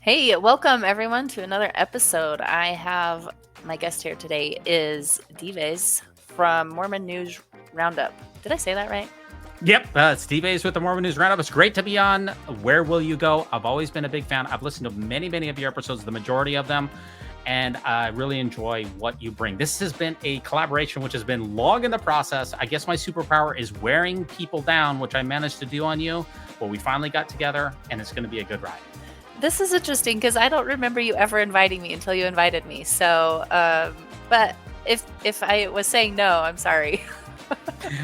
Hey, welcome everyone to another episode. I have my guest here today is Dives from Mormon News Roundup. Did I say that right? Yep, Steve A's with the Mormon News Roundup. It's great to be on. Where will you go? I've always been a big fan. I've listened to many of your episodes, the majority of them, and I really enjoy what you bring. This has been a collaboration which has been long in the process. I guess my superpower is wearing people down, which I managed to do on you. But we finally got together, and it's going to be a good ride. This is interesting because I don't remember you ever inviting me until you invited me. So, but if I was saying no, I'm sorry.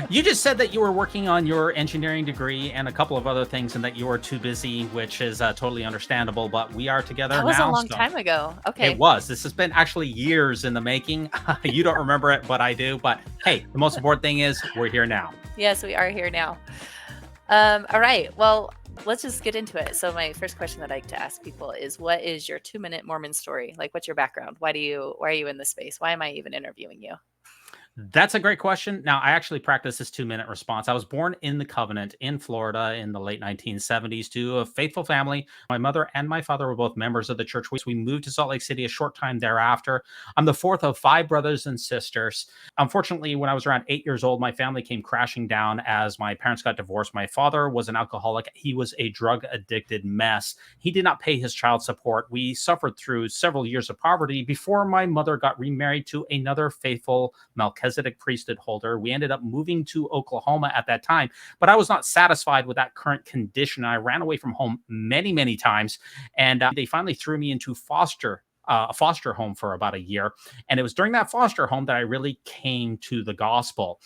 You just said that you were working on your engineering degree and a couple of other things and that you were too busy, which is totally understandable, but we are together now. That was a long time ago. Okay. It was. This has been actually years in the making. You don't remember it, but I do. But hey, the most important thing is we're here now. Yes, we are here now. All right. Well, let's just get into it. So my first question that I like to ask people is, what is your 2-minute Mormon story? Like, what's your background? Why are you in this space? Why am I even interviewing you? That's a great question. Now, I actually practice this 2-minute response. I was born in the Covenant in Florida in the late 1970s to a faithful family. My mother and my father were both members of the church. We moved to Salt Lake City a short time thereafter. I'm the fourth of 5 brothers and sisters. Unfortunately, when I was around 8 years old, my family came crashing down as my parents got divorced. My father was an alcoholic. He was a drug-addicted mess. He did not pay his child support. We suffered through several years of poverty before my mother got remarried to another faithful Melchizedek priesthood holder. We ended up moving to Oklahoma at that time, but I was not satisfied with that current condition. I ran away from home many times, and they finally threw me into a foster home for about a year. And it was during that foster home that I really came to the gospel.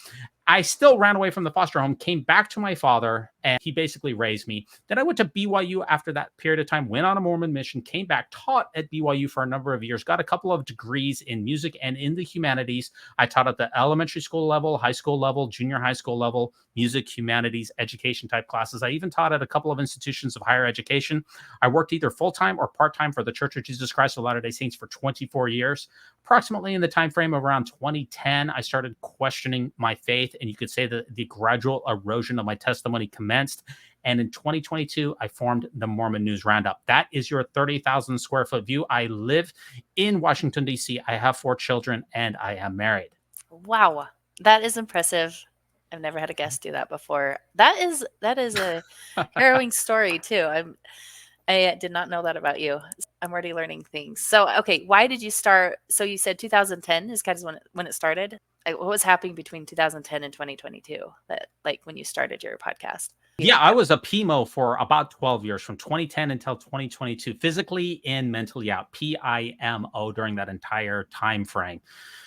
I still ran away from the foster home, came back to my father, and he basically raised me. Then I went to BYU after that period of time, went on a Mormon mission, came back, taught at BYU for a number of years, got a couple of degrees in music and in the humanities. I taught at the elementary school level, high school level, junior high school level, music, humanities, education type classes. I even taught at a couple of institutions of higher education. I worked either full-time or part-time for the Church of Jesus Christ of Latter-day Saints for 24 years. Approximately in the time frame of around 2010, I started questioning my faith, and you could say that the gradual erosion of my testimony commenced. And in 2022, I formed the Mormon News Roundup. That is your 30,000 square foot view. I live in Washington, D.C. I have 4 children, and I am married. Wow, that is impressive. I've never had a guest do that before. That is a harrowing story too. I did not know that about you. I'm already learning things. So, okay, why did you start? So you said 2010 is kind of when it started. What was happening between 2010 and 2022? That like when you started your podcast? Yeah, I was a PIMO for about 12 years, from 2010 until 2022, physically and mentally out, PIMO, during that entire time frame.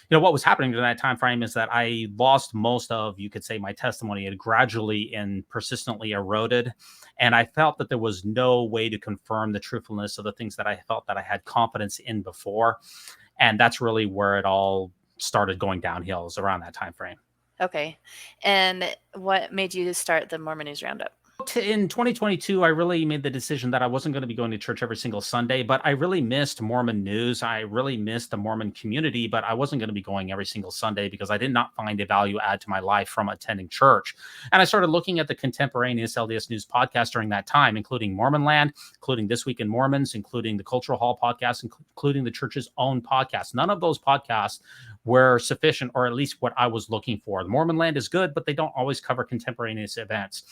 You know, what was happening during that time frame is that I lost most of, you could say, my testimony. It gradually and persistently eroded, and I felt that there was no way to confirm the truthfulness of the things that I felt that I had confidence in before, and that's really where it all started going downhill, is around that time frame. Okay. And what made you start the Mormon News Roundup? In 2022, I really made the decision that I wasn't going to be going to church every single Sunday, but I really missed Mormon news. I really missed the Mormon community, but I wasn't going to be going every single Sunday because I did not find a value add to my life from attending church. And I started looking at the contemporaneous LDS News podcast during that time, including Mormon Land, including This Week in Mormons, including the Cultural Hall podcast, including the church's own podcast. None of those podcasts were sufficient, or at least what I was looking for. The Mormon Land is good, but they don't always cover contemporaneous events.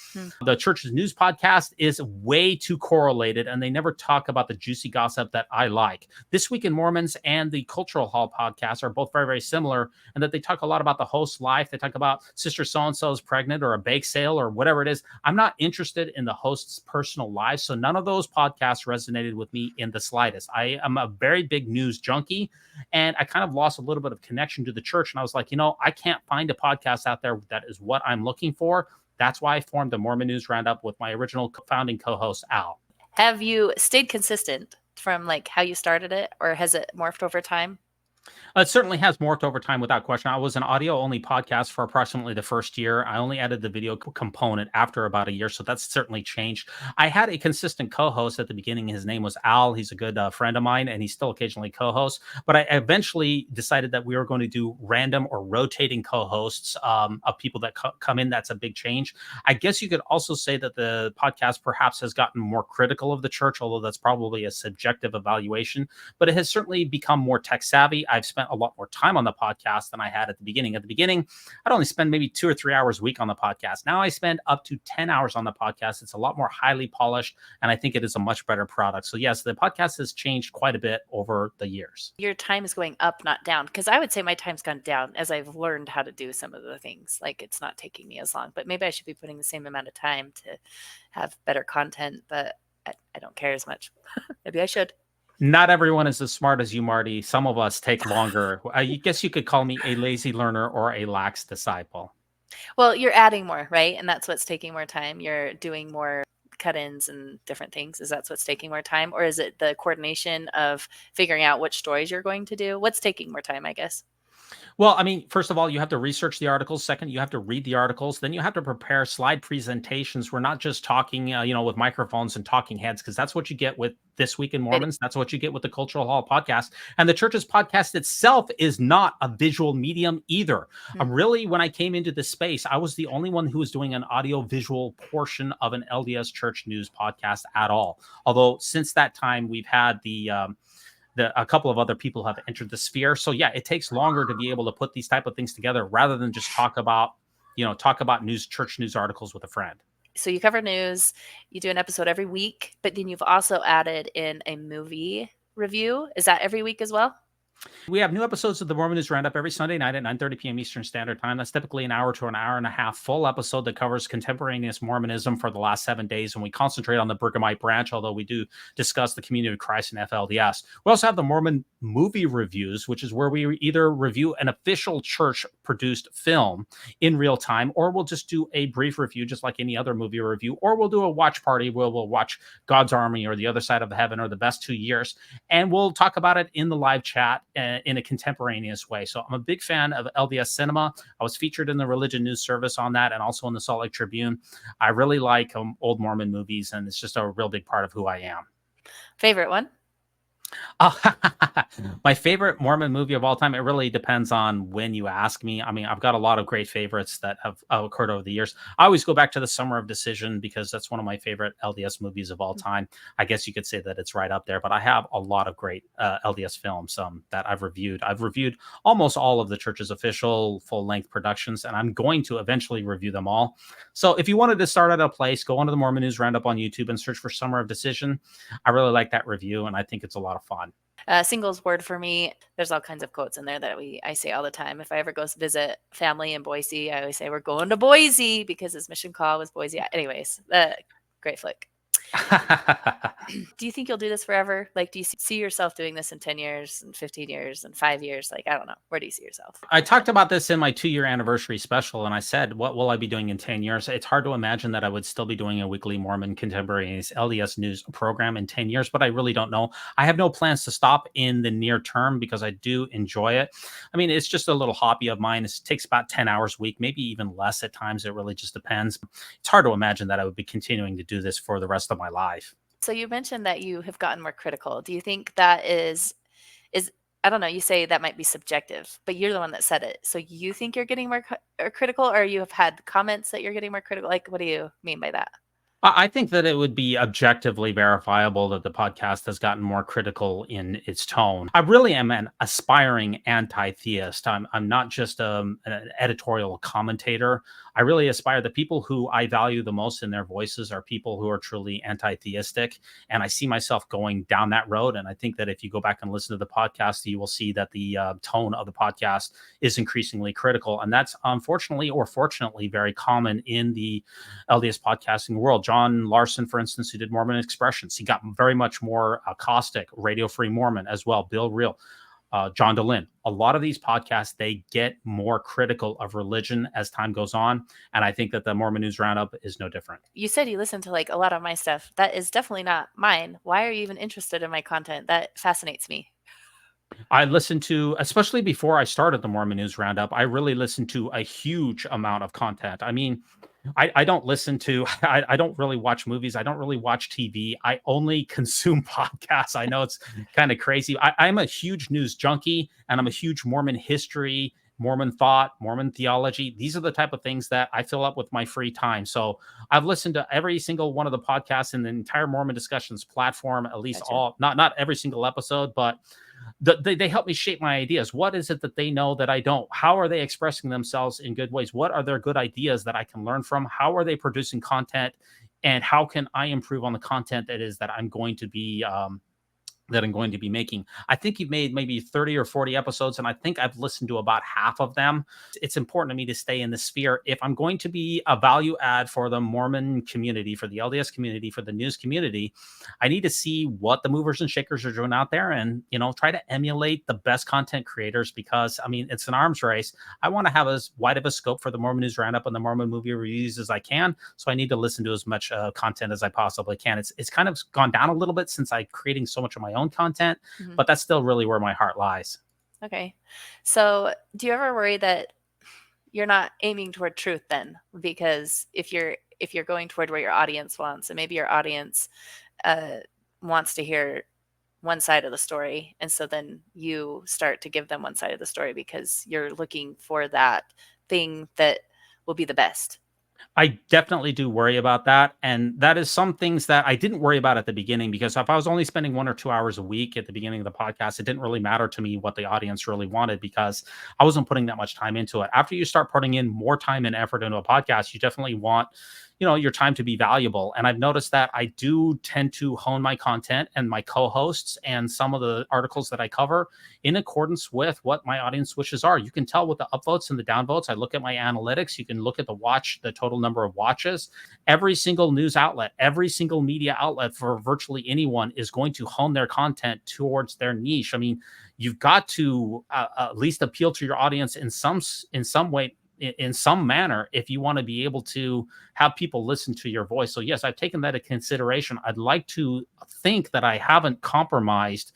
The church's news podcast is way too correlated, and they never talk about the juicy gossip that I like. This Week in Mormons and the Cultural Hall podcast are both very similar, and that they talk a lot about the host's life. They talk about sister so-and-so is pregnant, or a bake sale, or whatever it is. I'm not interested in the host's personal life, so none of those podcasts resonated with me in the slightest. I am a very big news junkie, and I kind of lost a little bit of connection to the church. And I was like, I can't find a podcast out there that is what I'm looking for. That's why I formed the Mormon News Roundup with my original founding co-host, Al. Have you stayed consistent from like how you started it, or has it morphed over time? It certainly has morphed over time without question. I was an audio only podcast for approximately the first year. I only added the video component after about a year, so that's certainly changed. I had a consistent co-host at the beginning. His name was Al. He's a good friend of mine, and he still occasionally co-hosts. But I eventually decided that we were going to do random or rotating co-hosts of people that come in. That's a big change. I guess you could also say that the podcast perhaps has gotten more critical of the church, although that's probably a subjective evaluation. But it has certainly become more tech savvy. I've spent a lot more time on the podcast than I had at the beginning. At the beginning, I'd only spend maybe 2 or 3 hours a week on the podcast. Now I spend up to 10 hours on the podcast. It's a lot more highly polished, and I think it is a much better product. So yes, the podcast has changed quite a bit over the years. Your time is going up, not down. Because I would say my time's gone down as I've learned how to do some of the things. Like it's not taking me as long, but maybe I should be putting the same amount of time to have better content, but I don't care as much. Maybe I should. Not everyone is as smart as you, Marty. Some of us take longer. I guess you could call me a lazy learner or a lax disciple. Well, you're adding more, right? And that's what's taking more time. You're doing more cut-ins and different things. Is that what's taking more time? Or is it the coordination of figuring out which stories you're going to do? What's taking more time, I guess? Well, I mean, first of all, you have to research the articles. Second, you have to read the articles. Then you have to prepare slide presentations. We're not just talking, with microphones and talking heads, because that's what you get with This Week in Mormons. That's what you get with the Cultural Hall podcast. And the church's podcast itself is not a visual medium either. Really, when I came into this space, I was the only one who was doing an audio visual portion of an LDS Church News podcast at all. Although since that time, we've had a couple of other people have entered the sphere. So yeah, it takes longer to be able to put these type of things together rather than just talk about church news articles with a friend. So you cover news, you do an episode every week, but then you've also added in a movie review. Is that every week as well? We have new episodes of the Mormon News Roundup every Sunday night at 9:30 p.m. Eastern Standard Time. That's typically an hour to an hour and a half full episode that covers contemporaneous Mormonism for the last 7 days, and we concentrate on the Bergamite branch, although we do discuss the Community of Christ and FLDS. We also have the Mormon movie reviews, which is where we either review an official church-produced film in real time, or we'll just do a brief review, just like any other movie review, or we'll do a watch party where we'll watch God's Army or The Other Side of Heaven or The Best 2 Years, and we'll talk about it in the live chat in a contemporaneous way. So I'm a big fan of LDS cinema. I was featured in the Religion News Service on that and also in the Salt Lake Tribune. I really like old Mormon movies, and it's just a real big part of who I am. Favorite one? My favorite Mormon movie of all time, it really depends on when you ask me. I mean, I've got a lot of great favorites that have occurred over the years. I always go back to The Summer of Decision because that's one of my favorite LDS movies of all time. I guess you could say that it's right up there, but I have a lot of great LDS films that I've reviewed. I've reviewed almost all of the church's official full-length productions, and I'm going to eventually review them all. So if you wanted to start at a place, go onto the Mormon News Roundup on YouTube and search for Summer of Decision. I really like that review, and I think it's a lot of fun. Singles word for me. There's all kinds of quotes in there that I say all the time. If I ever go visit family in Boise, I always say we're going to Boise because his mission call was Boise. Anyways, great flick. Do you think you'll do this forever? Like, do you see yourself doing this in 10 years and 15 years and 5 years? Like, I don't know. Where do you see yourself? I talked about this in my 2-year anniversary special, and I said, what will I be doing in 10 years? It's hard to imagine that I would still be doing a weekly Mormon contemporaneous LDS news program in 10 years, but I really don't know. I have no plans to stop in the near term because I do enjoy it. I mean, it's just a little hobby of mine. It takes about 10 hours a week, maybe even less at times. It really just depends. It's hard to imagine that I would be continuing to do this for the rest of my life. So you mentioned that you have gotten more critical. Do you think that is I don't know, you say that might be subjective, but you're the one that said it. So you think you're getting more critical, or you have had comments that you're getting more critical? Like, what do you mean by that? I think that it would be objectively verifiable that the podcast has gotten more critical in its tone. I really am an aspiring anti-theist. I'm not just an editorial commentator. I really aspire the people who I value the most in their voices are people who are truly anti-theistic. And I see myself going down that road. And I think that if you go back and listen to the podcast, you will see that the tone of the podcast is increasingly critical. And that's unfortunately or fortunately very common in the LDS podcasting world. John Larson, for instance, who did Mormon Expressions, he got very much more caustic. Radio Free Mormon as well. Bill Reel, John DeLynn. A lot of these podcasts, they get more critical of religion as time goes on. And I think that the Mormon News Roundup is no different. You said you listen to like a lot of my stuff. That is definitely not mine. Why are you even interested in my content? That fascinates me. I listened to, especially before I started the Mormon News Roundup, I really listened to a huge amount of content. I mean, I don't listen to, I don't really watch movies. I don't really watch TV. I only consume podcasts. I know it's kind of crazy. I'm a huge news junkie and I'm a huge Mormon history, Mormon thought, Mormon theology. These are the type of things that I fill up with my free time. So I've listened to every single one of the podcasts in the entire Mormon discussions platform, at least Gotcha. all, not every single episode, but they help me shape my ideas. What is it that they know that I don't? How are they expressing themselves in good ways? What are their good ideas that I can learn from? How are they producing content? And how can I improve on the content that is that I'm going to be making. I think you've made maybe 30 or 40 episodes, and I think I've listened to about half of them. It's important to me to stay in the sphere. If I'm going to be a value add for the Mormon community, for the LDS community, for the news community, I need to see what the movers and shakers are doing out there and, try to emulate the best content creators because, I mean, it's an arms race. I want to have as wide of a scope for the Mormon News Roundup and the Mormon movie reviews as I can. So I need to listen to as much content as I possibly can. It's kind of gone down a little bit since I'm creating so much of my own content, Mhm. but that's still really where my heart lies. Okay. So, do you ever worry that you're not aiming toward truth then? Because if you're going toward where your audience wants, and maybe your audience uh, wants to hear one side of the story, and so then you start to give them one side of the story because you're looking for that thing that will be the best. I definitely do worry about that. And that is some things that I didn't worry about at the beginning because if I was only spending 1 or 2 hours a week at the beginning of the podcast, it didn't really matter to me what the audience really wanted because I wasn't putting that much time into it. After you start putting in more time and effort into a podcast, you definitely want your time to be valuable. And I've noticed that I do tend to hone my content and my co-hosts and some of the articles that I cover in accordance with what my audience wishes are. You can tell with the upvotes and the downvotes. I look at my analytics. You can look at the total number of watches. Every single news outlet, every single media outlet for virtually anyone is going to hone their content towards their niche. I mean, you've got to at least appeal to your audience in some way, in some manner, if you want to be able to have people listen to your voice. So yes, I've taken that into consideration. I'd like to think that I haven't compromised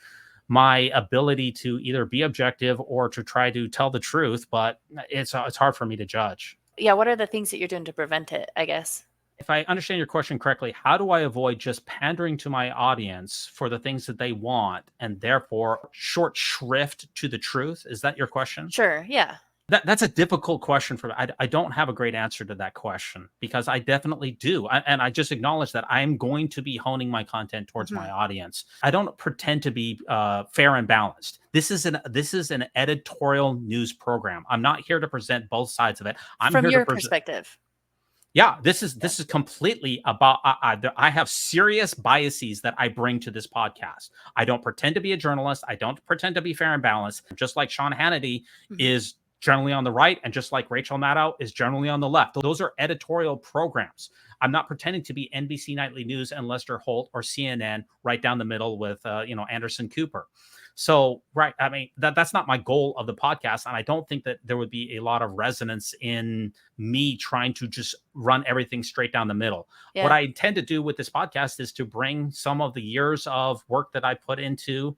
my ability to either be objective or to try to tell the truth, but it's hard for me to judge. Yeah, what are the things that you're doing to prevent it, I guess? If I understand your question correctly, how do I avoid just pandering to my audience for the things that they want and therefore short shrift to the truth? Is that your question? Sure, yeah. That's a difficult question for me. I don't have a great answer to that question because I definitely do. And I just acknowledge that I'm going to be honing my content towards Mhm. my audience. I don't pretend to be fair and balanced. This is an editorial news program. I'm not here to present both sides of it. I'm From here to your present. perspective. Yeah, this is Yeah. this is completely about. I have serious biases that I bring to this podcast. I don't pretend to be a journalist. I don't pretend to be fair and balanced. Just like Sean Hannity Mhm. is generally on the right, and just like Rachel Maddow is generally on the left. Those are editorial programs. I'm not pretending to be NBC Nightly News and Lester Holt or CNN right down the middle with Anderson Cooper. So, right, I mean that's not my goal of the podcast, and I don't think that there would be a lot of resonance in me trying to just run everything straight down the middle. What Yeah. I intend to do with this podcast is to bring some of the years of work that I put into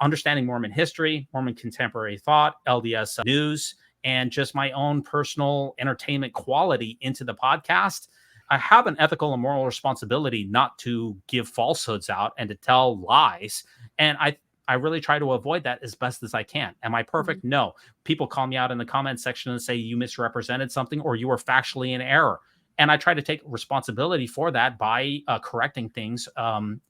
understanding Mormon history, Mormon contemporary thought, LDS news, and just my own personal entertainment quality into the podcast. I have an ethical and moral responsibility not to give falsehoods out and to tell lies. And I really try to avoid that as best as I can. Am I Mhm. perfect? No. People call me out in the comment section and say you misrepresented something or you were factually in error. And I try to take responsibility for that by correcting things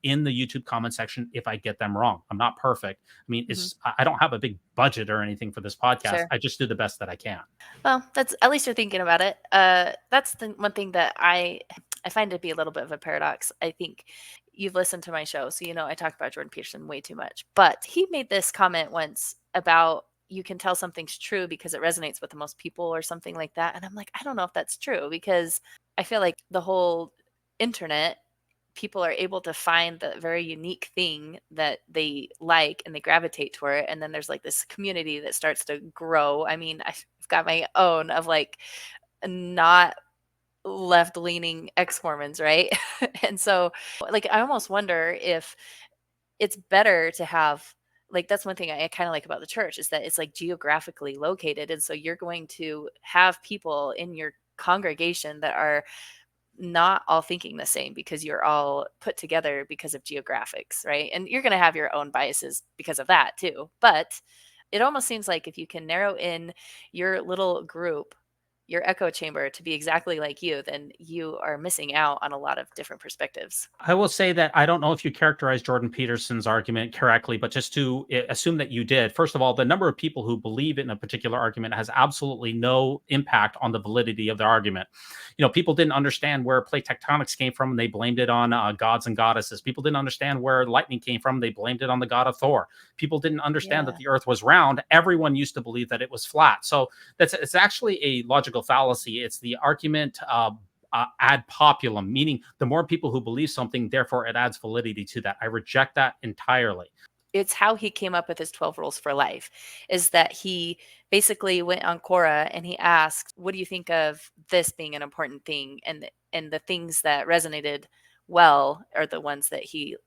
in the YouTube comment section if I get them wrong. I'm not perfect. I mean, Mhm. I don't have a big budget or anything for this podcast. Sure. I just do the best that I can. Well, that's at least you're thinking about it. That's the one thing that I find to be a little bit of a paradox. I think you've listened to my show, so you know I talk about Jordan Peterson way too much. But he made this comment once about you can tell something's true because it resonates with the most people or something like that. And I'm like, I don't know if that's true because I feel like the whole internet people are able to find the very unique thing that they like and they gravitate toward it, and then there's like this community that starts to grow. I mean, I've got my own of like not left leaning ex Mormons, right? And so like I almost wonder if it's better to have Like, that's one thing I kind of like about the church, is that it's like geographically located. And so you're going to have people in your congregation that are not all thinking the same, because you're all put together because of geographics, right? And you're going to have your own biases because of that too. But it almost seems like if you can narrow in your little group, your echo chamber, to be exactly like you, then you are missing out on a lot of different perspectives. I will say that I don't know if you characterized Jordan Peterson's argument correctly, but just to assume that you did, first of all, the number of people who believe in a particular argument has absolutely no impact on the validity of the argument. People didn't understand where plate tectonics came from, and they blamed it on gods and goddesses. People didn't understand where lightning came from. They blamed it on the god of Thor. People didn't understand that Yeah. the earth was round. Everyone used to believe that it was flat. So it's actually a logical fallacy. It's the argument ad populum, meaning the more people who believe something, therefore it adds validity to that. I reject that entirely. It's how he came up with his 12 rules for life, is that he basically went on Quora and he asked, what do you think of this being an important thing? And the things that resonated well are the ones that he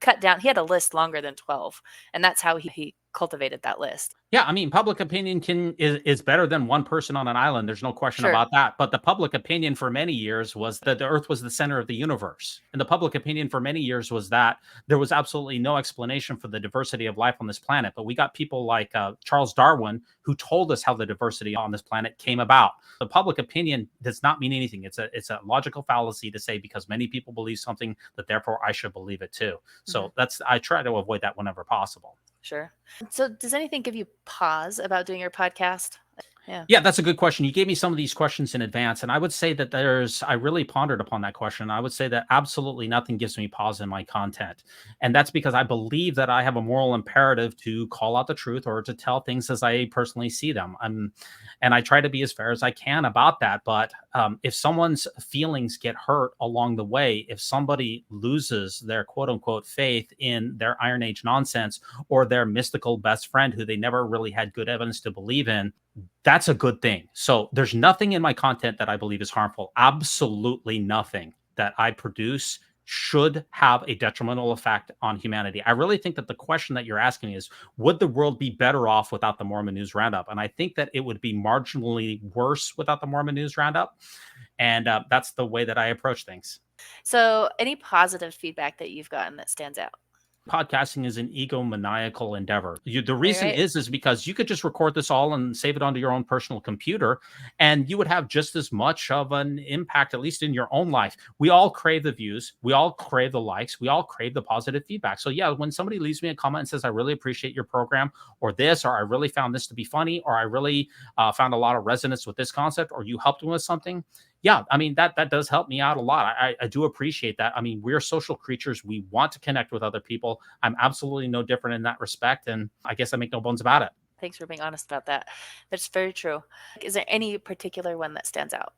cut down. He had a list longer than 12, and that's how he cultivated that list. Yeah, I mean, public opinion is better than one person on an island. There's no question Sure. about that. But the public opinion for many years was that the Earth was the center of the universe, and the public opinion for many years was that there was absolutely no explanation for the diversity of life on this planet. But we got people like Charles Darwin who told us how the diversity on this planet came about. The public opinion does not mean anything. It's a logical fallacy to say because many people believe something that therefore I should believe it too. So I try to avoid that whenever possible. Sure. So does anything give you pause about doing your podcast? Yeah. Yeah, that's a good question. You gave me some of these questions in advance, and I would say that I really pondered upon that question. I would say that absolutely nothing gives me pause in my content. And that's because I believe that I have a moral imperative to call out the truth or to tell things as I personally see them. And I try to be as fair as I can about that. But if someone's feelings get hurt along the way, if somebody loses their quote unquote faith in their Iron Age nonsense or their mystical best friend who they never really had good evidence to believe in, that's a good thing. So there's nothing in my content that I believe is harmful. Absolutely nothing that I produce should have a detrimental effect on humanity. I really think that the question that you're asking me is, would the world be better off without the Mormon News Roundup? And I think that it would be marginally worse without the Mormon News Roundup. And that's the way that I approach things. So any positive feedback that you've gotten that stands out? Podcasting is an egomaniacal endeavor. The All reason right. is because you could just record this all and save it onto your own personal computer, and you would have just as much of an impact, at least in your own life. We all crave the views, we all crave the likes, we all crave the positive feedback. So yeah, when somebody leaves me a comment and says, "I really appreciate your program," or this, or "I really found this to be funny," or "I really found a lot of resonance with this concept," or "You helped me with something," yeah, I mean, that does help me out a lot. I do appreciate that. I mean, we're social creatures. We want to connect with other people. I'm absolutely no different in that respect. And I guess I make no bones about it. Thanks for being honest about that. That's very true. Is there any particular one that stands out?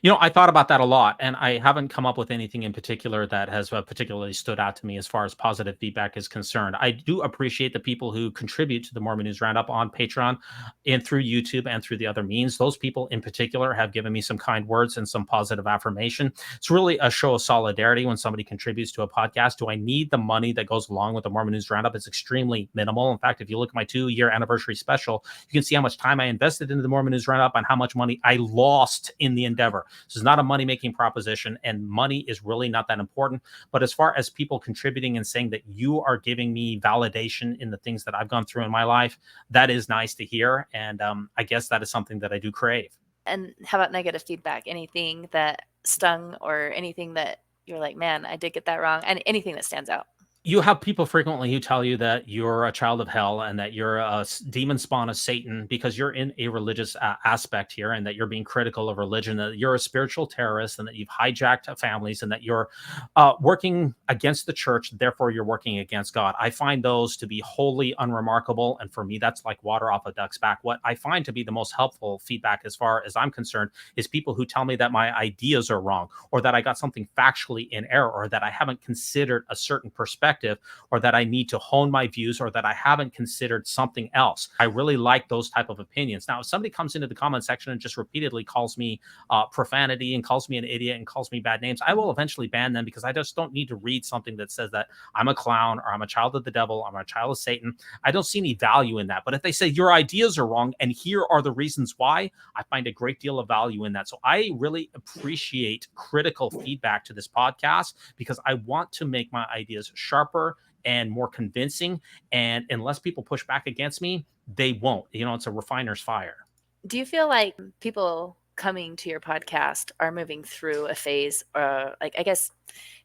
I thought about that a lot, and I haven't come up with anything in particular that has particularly stood out to me as far as positive feedback is concerned. I do appreciate the people who contribute to the Mormon News Roundup on Patreon and through YouTube and through the other means. Those people in particular have given me some kind words and some positive affirmation. It's really a show of solidarity when somebody contributes to a podcast. Do I need the money that goes along with the Mormon News Roundup? It's extremely minimal. In fact, if you look at my 2-year anniversary special, you can see how much time I invested into the Mormon News Roundup and how much money I lost in the endeavor. This is not a money-making proposition, and money is really not that important. But as far as people contributing and saying that you are giving me validation in the things that I've gone through in my life, that is nice to hear. And I guess that is something that I do crave. And how about negative feedback? Anything that stung or anything that you're like, man, I did get that wrong? And anything that stands out? You have people frequently who tell you that you're a child of hell and that you're a demon spawn of Satan because you're in a religious aspect here, and that you're being critical of religion, that you're a spiritual terrorist, and that you've hijacked families, and that you're working against the church. Therefore, you're working against God. I find those to be wholly unremarkable. And for me, that's like water off a duck's back. What I find to be the most helpful feedback, as far as I'm concerned, is people who tell me that my ideas are wrong, or that I got something factually in error, or that I haven't considered a certain perspective perspective, or that I need to hone my views, or that I haven't considered something else. I really like those type of opinions. Now, if somebody comes into the comment section and just repeatedly calls me profanity and calls me an idiot and calls me bad names, I will eventually ban them, because I just don't need to read something that says that I'm a clown, or I'm a child of the devil, I'm a child of Satan. I don't see any value in that. But if they say your ideas are wrong and here are the reasons why, I find a great deal of value in that. So I really appreciate critical feedback to this podcast, because I want to make my ideas sharper and more convincing. And unless people push back against me, they won't. It's a refiner's fire. Do you feel like people coming to your podcast are moving through a phase, like, I guess,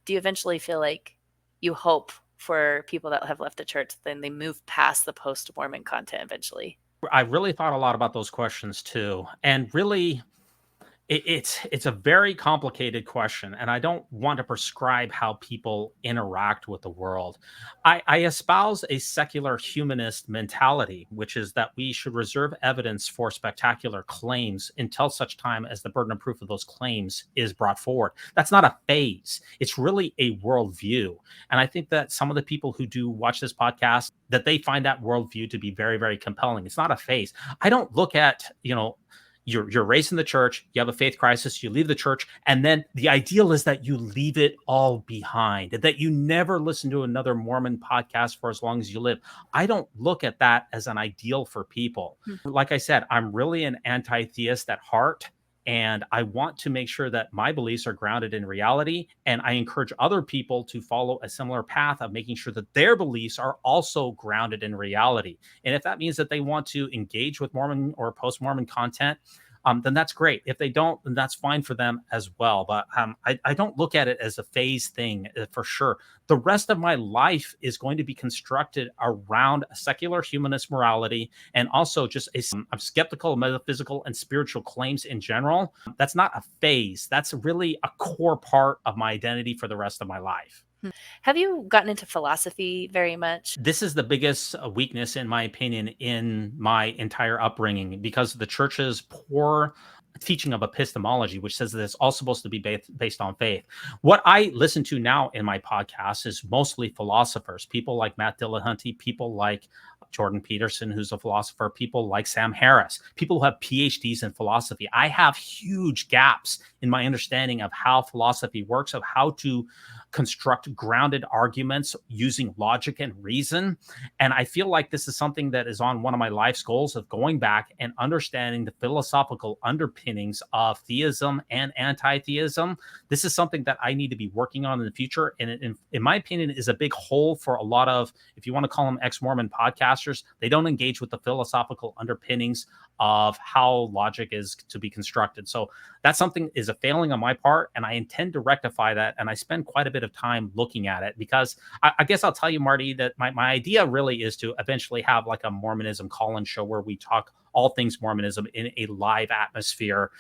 do you eventually feel like you hope for people that have left the church, then they move past the post-Mormon content eventually? I really thought a lot about those questions too. And really, it's a very complicated question, and I don't want to prescribe how people interact with the world. I espouse a secular humanist mentality, which is that we should reserve evidence for spectacular claims until such time as the burden of proof of those claims is brought forward. That's not a phase. It's really a worldview. And I think that some of the people who do watch this podcast, that they find that worldview to be very, very compelling. It's not a phase. I don't look at, you're raised in the church, you have a faith crisis, you leave the church, and then the ideal is that you leave it all behind, that you never listen to another Mormon podcast for as long as you live. I don't look at that as an ideal for people. Like I said, I'm really an anti-theist at heart, and I want to make sure that my beliefs are grounded in reality, and I encourage other people to follow a similar path of making sure that their beliefs are also grounded in reality. And if that means that they want to engage with Mormon or post-Mormon content, then that's great. If they don't, then that's fine for them as well. But I don't look at it as a phase thing for sure. The rest of my life is going to be constructed around a secular humanist morality, and also just I'm skeptical of metaphysical and spiritual claims in general. That's not a phase. That's really a core part of my identity for the rest of my life. Have you gotten into philosophy very much? This is the biggest weakness, in my opinion, in my entire upbringing, because of the church's poor teaching of epistemology, which says that it's all supposed to be based on faith. What I listen to now in my podcast is mostly philosophers, people like Matt Dillahunty, people like Jordan Peterson, who's a philosopher, people like Sam Harris, people who have PhDs in philosophy. I have huge gaps in my understanding of how philosophy works, of how to construct grounded arguments using logic and reason. And I feel like this is something that is on one of my life's goals, of going back and understanding the philosophical underpinnings of theism and anti-theism. This is something that I need to be working on in the future. And in my opinion, is a big hole for a lot of, if you want to call them ex-Mormon podcasters, they don't engage with the philosophical underpinnings of how logic is to be constructed. So that's something is a failing on my part, and I intend to rectify that. And I spend quite a bit of time looking at it, because I guess I'll tell you, Marty, that my idea really is to eventually have like a Mormonism call-in show where we talk all things Mormonism in a live atmosphere,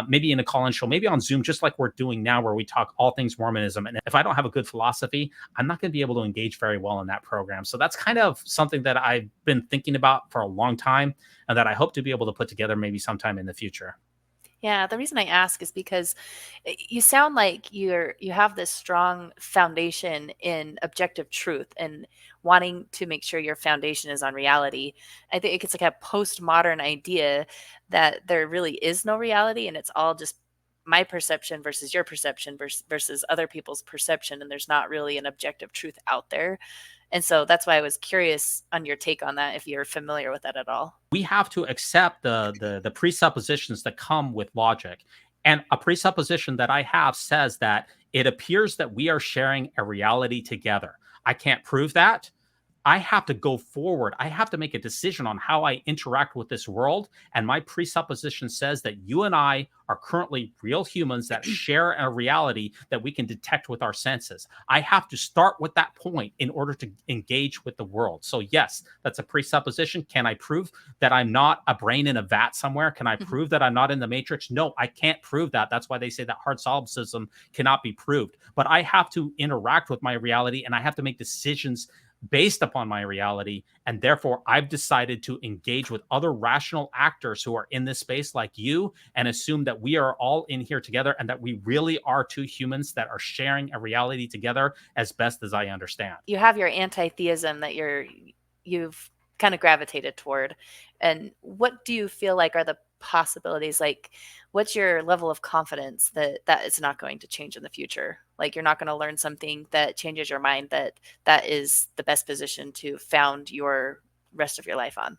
maybe in a call-in show, maybe on Zoom, just like we're doing now, where we talk all things Mormonism. And if I don't have a good philosophy, I'm not going to be able to engage very well in that program. So that's kind of something that I've been thinking about for a long time, and that I hope to be able to put together maybe sometime in the future. Yeah, the reason I ask is because you sound like you have this strong foundation in objective truth and wanting to make sure your foundation is on reality. I think it's like a postmodern idea that there really is no reality, and it's all just my perception versus your perception versus other people's perception, and there's not really an objective truth out there. And so that's why I was curious on your take on that, if you're familiar with that at all. We have to accept the presuppositions that come with logic. And a presupposition that I have says that it appears that we are sharing a reality together. I can't prove that. I have to go forward. I have to make a decision on how I interact with this world. And my presupposition says that you and I are currently real humans that share a reality that we can detect with our senses. I have to start with that point in order to engage with the world. So yes, that's a presupposition. Can I prove that I'm not a brain in a vat somewhere? Can I prove that I'm not in the matrix? No, I can't prove that. That's why they say that hard solipsism cannot be proved. But I have to interact with my reality, and I have to make decisions based upon my reality. And therefore, I've decided to engage with other rational actors who are in this space like you and assume that we are all in here together and that we really are two humans that are sharing a reality together as best as I understand. You have your anti-theism that you've kind of gravitated toward. And what do you feel like are the possibilities? Like, what's your level of confidence that that is not going to change in the future? Like, you're not going to learn something that changes your mind, that that is the best position to found your rest of your life on.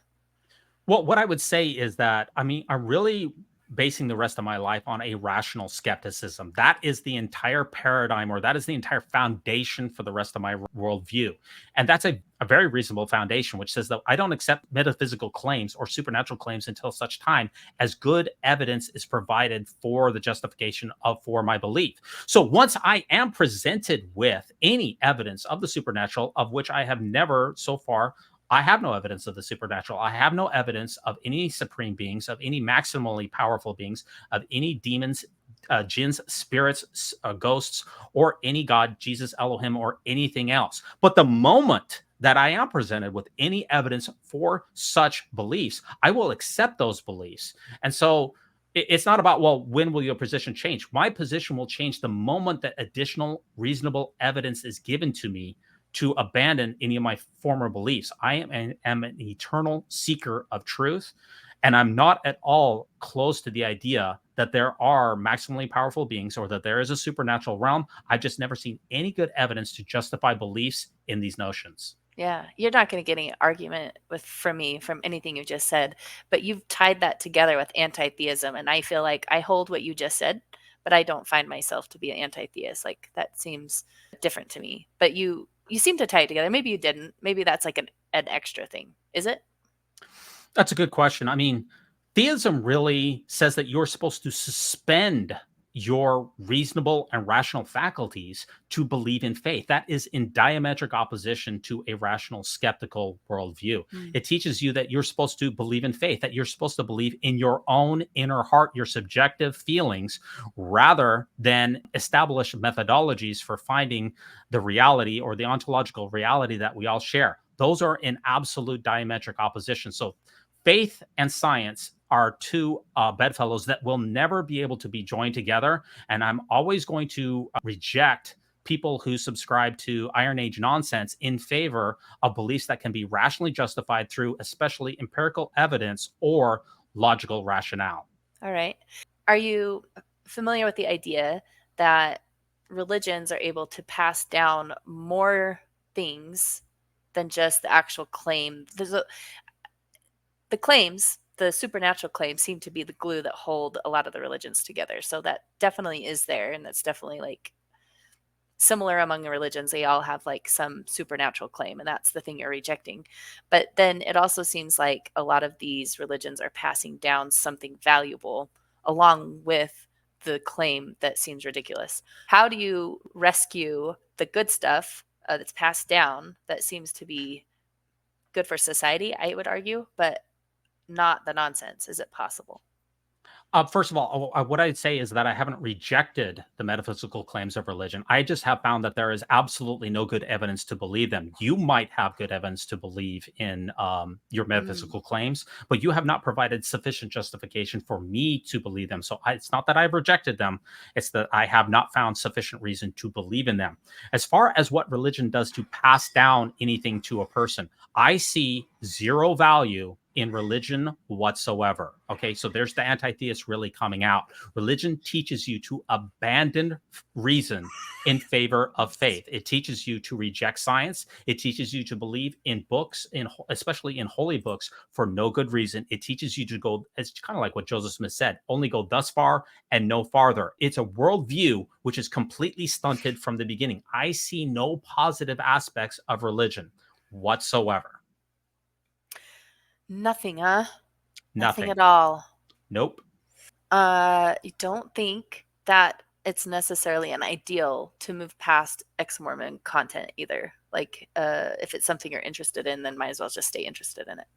Well, what I would say is that, I mean, I'm really basing the rest of my life on a rational skepticism. That is the entire paradigm, or that is the entire foundation for the rest of my worldview. And that's a very reasonable foundation, which says that I don't accept metaphysical claims or supernatural claims until such time as good evidence is provided for the justification of for my belief. So once I am presented with any evidence of the supernatural, of which I have never so far, I have no evidence of the supernatural. I have no evidence of any supreme beings, of any maximally powerful beings, of any demons, jinns, spirits, ghosts, or any God, Jesus, Elohim, or anything else. But the moment that I am presented with any evidence for such beliefs, I will accept those beliefs. And so it's not about, well, when will your position change? My position will change the moment that additional reasonable evidence is given to me to abandon any of my former beliefs. I am an eternal seeker of truth, and I'm not at all close to the idea that there are maximally powerful beings or that there is a supernatural realm. I've just never seen any good evidence to justify beliefs in these notions. Yeah, you're not going to get any argument with from me from anything you just said, but you've tied that together with anti-theism, and I feel like I hold what you just said, but I don't find myself to be an anti-theist. Like, that seems different to me. But you seem to tie it together. Maybe you didn't. Maybe that's like an extra thing. Is it? That's a good question. I mean, theism really says that you're supposed to suspend your reasonable and rational faculties to believe in faith. That is in diametric opposition to a rational, skeptical worldview. Mm. It teaches you that you're supposed to believe in faith, that you're supposed to believe in your own inner heart, your subjective feelings, rather than establish methodologies for finding the reality or the ontological reality that we all share. Those are in absolute diametric opposition. So faith and science are two bedfellows that will never be able to be joined together. And I'm always going to reject people who subscribe to Iron Age nonsense in favor of beliefs that can be rationally justified through especially empirical evidence or logical rationale. All right. Are you familiar with the idea that religions are able to pass down more things than just the actual claim? The claims, the supernatural claims, seem to be the glue that hold a lot of the religions together. So that definitely is there, and that's definitely like similar among the religions. They all have like some supernatural claim, and that's the thing you're rejecting. But then it also seems like a lot of these religions are passing down something valuable along with the claim that seems ridiculous. How do you rescue the good stuff that's passed down that seems to be good for society, I would argue, but not the nonsense? Is it possible? First of all, what I'd say is that I haven't rejected the metaphysical claims of religion. I just have found that there is absolutely no good evidence to believe them. You might have good evidence to believe in your Mm. metaphysical claims, but you have not provided sufficient justification for me to believe them. So it's not that I've rejected them, it's that I have not found sufficient reason to believe in them. As far as what religion does to pass down anything to a person, I see zero value in religion whatsoever. Okay, so there's the anti-theist really coming out. Religion teaches you to abandon reason in favor of faith. It teaches you to reject science. It teaches you to believe in books, especially in holy books, for no good reason. It teaches you to go, it's kind of like what Joseph Smith said, only go thus far and no farther. It's a worldview which is completely stunted from the beginning. I see no positive aspects of religion whatsoever. Nothing, huh? Nothing Nothing. at all. Nope. You don't think that it's necessarily an ideal to move past ex-Mormon content either? Like, if it's something you're interested in, then might as well just stay interested in it.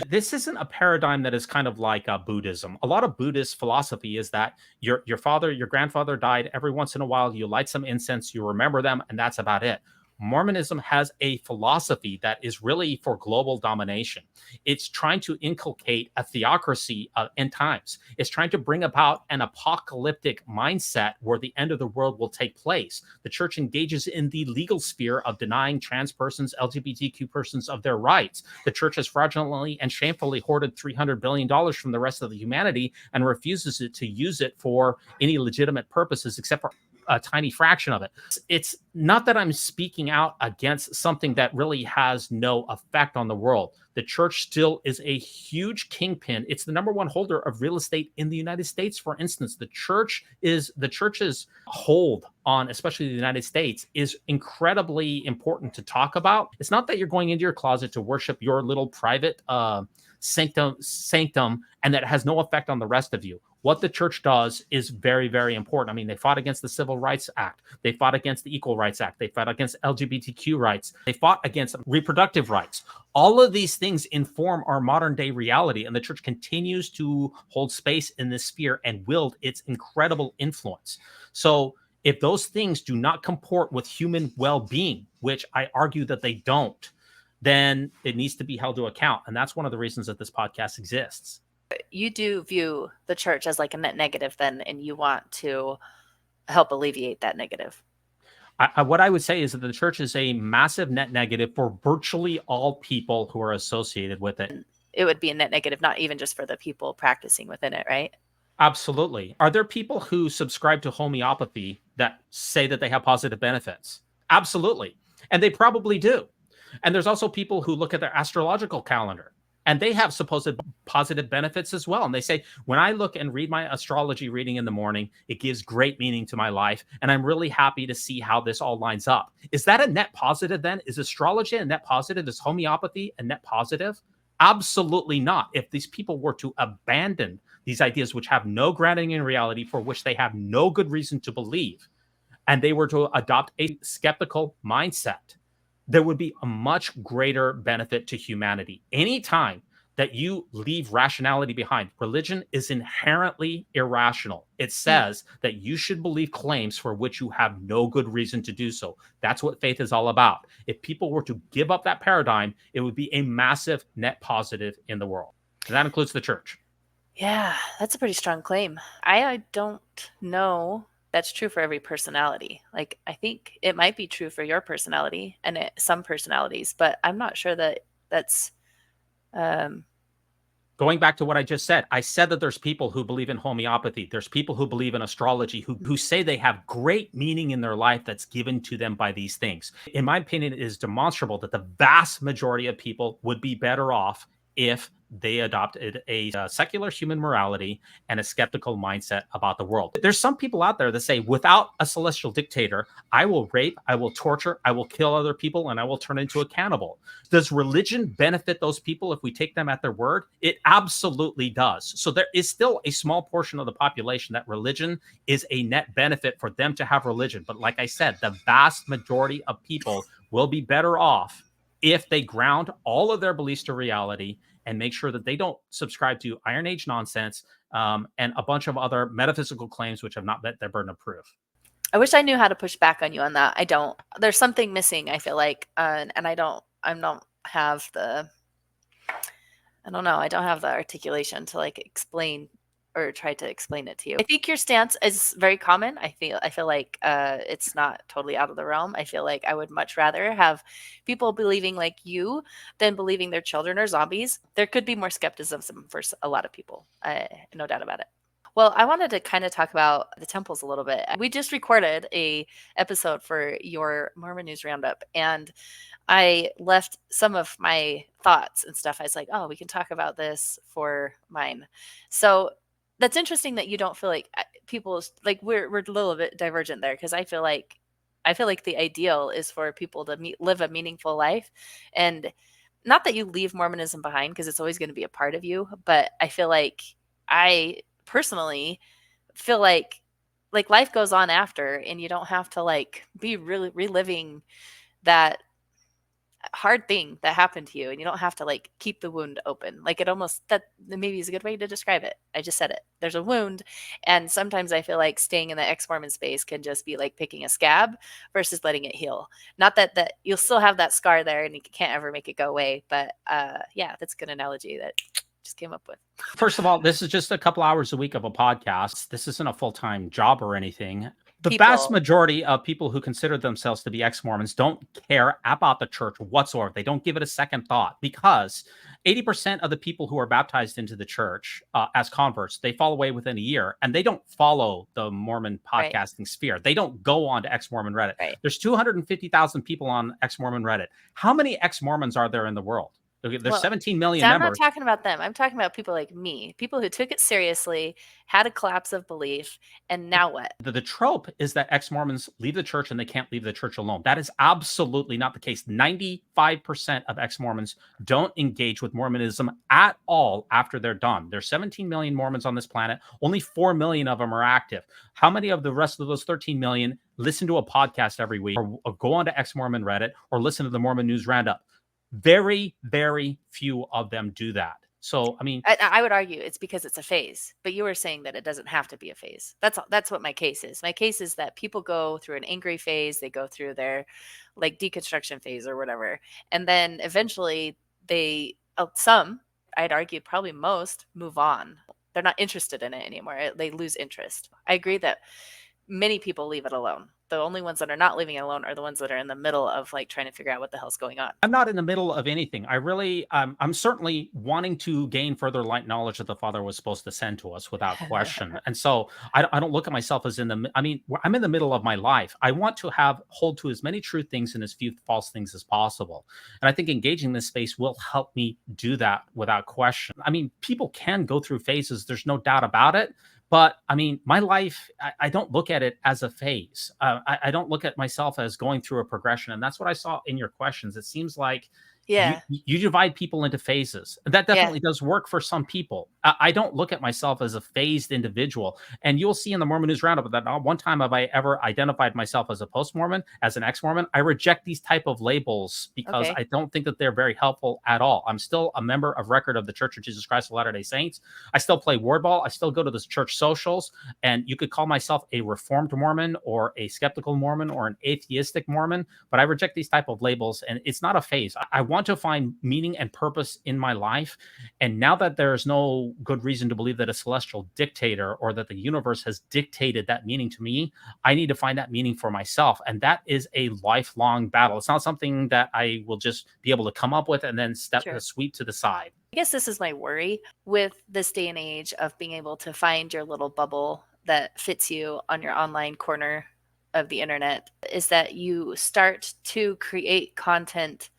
This isn't a paradigm that is kind of like Buddhism. A lot of Buddhist philosophy is that your father, your grandfather died. Every once in a while, you light some incense, you remember them, and that's about it. Mormonism has a philosophy that is really for global domination. It's trying to inculcate a theocracy of end times. It's trying to bring about an apocalyptic mindset where the end of the world will take place. The church engages in the legal sphere of denying trans persons, LGBTQ persons of their rights. The church has fraudulently and shamefully hoarded $300 billion from the rest of the humanity and refuses to use it for any legitimate purposes except for a tiny fraction of it. It's not that I'm speaking out against something that really has no effect on the world. The church still is a huge kingpin. It's the number one holder of real estate in the United States, for instance. The church's hold on, especially the United States, is incredibly important to talk about. It's not that you're going into your closet to worship your little private sanctum, and that has no effect on the rest of you. What the church does is very, very important. I mean, they fought against the Civil Rights Act. They fought against the Equal Rights Act. They fought against LGBTQ rights. They fought against reproductive rights. All of these things inform our modern day reality, and the church continues to hold space in this sphere and wield its incredible influence. So if those things do not comport with human well-being, which I argue that they don't, then it needs to be held to account. And that's one of the reasons that this podcast exists. You do view the church as like a net negative then, and you want to help alleviate that negative. What I would say is that the church is a massive net negative for virtually all people who are associated with it. It would be a net negative, not even just for the people practicing within it, right? Absolutely. Are there people who subscribe to homeopathy that say that they have positive benefits? Absolutely. And they probably do. And there's also people who look at their astrological calendar and they have supposed positive benefits as well. And they say, when I look and read my astrology reading in the morning, it gives great meaning to my life. And I'm really happy to see how this all lines up. Is that a net positive then? Is astrology a net positive? Is homeopathy a net positive? Absolutely not. If these people were to abandon these ideas, which have no grounding in reality, for which they have no good reason to believe, and they were to adopt a skeptical mindset, there would be a much greater benefit to humanity. Anytime that you leave rationality behind, religion is inherently irrational. It says that you should believe claims for which you have no good reason to do so. That's what faith is all about. If people were to give up that paradigm, it would be a massive net positive in the world. And that includes the church. Yeah, that's a pretty strong claim. I don't know that's true for every personality. Like, I think it might be true for your personality and some personalities, but I'm not sure that that's going back to what I just said, I said that there's people who believe in homeopathy. There's people who believe in astrology who say they have great meaning in their life that's given to them by these things. In my opinion, it is demonstrable that the vast majority of people would be better off if they adopted a secular human morality and a skeptical mindset about the world. There's some people out there that say, without a celestial dictator, I will rape, I will torture, I will kill other people, and I will turn into a cannibal. Does religion benefit those people if we take them at their word? It absolutely does. So there is still a small portion of the population that religion is a net benefit for them to have religion. But like I said, the vast majority of people will be better off if they ground all of their beliefs to reality and make sure that they don't subscribe to Iron Age nonsense and a bunch of other metaphysical claims which have not met their burden of proof. I wish I knew how to push back on you on that. I don't. There's something missing, I feel like, and I don't have the. I don't know. I don't have the articulation to like explain or try to explain it to you. I think your stance is very common. I feel like it's not totally out of the realm. I feel like I would much rather have people believing like you than believing their children are zombies. There could be more skepticism for a lot of people. No doubt about it. Well, I wanted to kind of talk about the temples a little bit. We just recorded a episode for your Mormon News Roundup, and I left some of my thoughts and stuff. I was like, oh, we can talk about this for mine. So that's interesting that you don't feel like people like we're a little bit divergent there, because I feel like the ideal is for people to live a meaningful life, and not that you leave Mormonism behind because it's always going to be a part of you, but I feel like I personally feel like life goes on after, and you don't have to like be really reliving that hard thing that happened to you, and you don't have to like keep the wound open. Like, it almost, that maybe is a good way to describe it. I just said it. There's a wound, and sometimes I feel like staying in the ex-Mormon space can just be like picking a scab versus letting it heal. Not that you'll still have that scar there and you can't ever make it go away, but yeah, that's a good analogy that just came up with. First of all, this is just a couple hours a week of a podcast. This isn't a full-time job or anything. The vast People, majority of people who consider themselves to be ex-Mormons don't care about the church whatsoever. They don't give it a second thought, because 80% of the people who are baptized into the church as converts, they fall away within a year, and they don't follow the Mormon right, podcasting sphere. They don't go on to ex-Mormon Reddit. right. There's 250,000 people on ex-Mormon Reddit. How many ex-Mormons are there in the world? Okay, there's Well, 17 see, million I'm not members. talking about them. I'm talking about people like me, people who took it seriously, had a collapse of belief, and now what? The trope is that ex-Mormons leave the church and they can't leave the church alone. That is absolutely not the case. 95% of ex-Mormons don't engage with Mormonism at all after they're done. There's 17 million Mormons on this planet. Only 4 million of them are active. How many of the rest of those 13 million listen to a podcast every week, or go on to ex-Mormon Reddit, or listen to the Mormon News Roundup? Very, very few of them do that. So, I mean, I would argue it's because it's a phase, but you were saying that it doesn't have to be a phase. That's what my case is. My case is that people go through an angry phase, they go through their like deconstruction phase or whatever, and then eventually some, I'd argue probably most, move on. They're not interested in it anymore. They lose interest. I agree that many people leave it alone. The only ones that are not leaving it alone are the ones that are in the middle of like trying to figure out what the hell's going on. I'm not in the middle of anything. I really, I'm certainly wanting to gain further light knowledge that the Father was supposed to send to us without question. And so I don't look at myself as I'm in the middle of my life. I want to hold to as many true things and as few false things as possible. And I think engaging this space will help me do that without question. I mean, people can go through phases. There's no doubt about it. But I mean, my life, I don't look at it as a phase. I don't look at myself as going through a progression. And that's what I saw in your questions. It seems like Yeah. you divide people into phases. That Yeah. definitely does work for some people. I don't look at myself as a phased individual. And you'll see in the Mormon News Roundup that not one time have I ever identified myself as a post-Mormon, as an ex-Mormon. I reject these type of labels because Okay. I don't think that they're very helpful at all. I'm still a member of record of the Church of Jesus Christ of Latter-day Saints. I still play wardball. I still go to the church socials. And you could call myself a reformed Mormon or a skeptical Mormon or an atheistic Mormon, but I reject these type of labels. And it's not a phase. I want to find meaning and purpose in my life. And now that there's no good reason to believe that a celestial dictator or that the universe has dictated that meaning to me, I need to find that meaning for myself. And that is a lifelong battle. It's not something that I will just be able to come up with and then Sure. sweep to the side. I guess this is my worry with this day and age of being able to find your little bubble that fits you on your online corner of the internet, is that you start to create content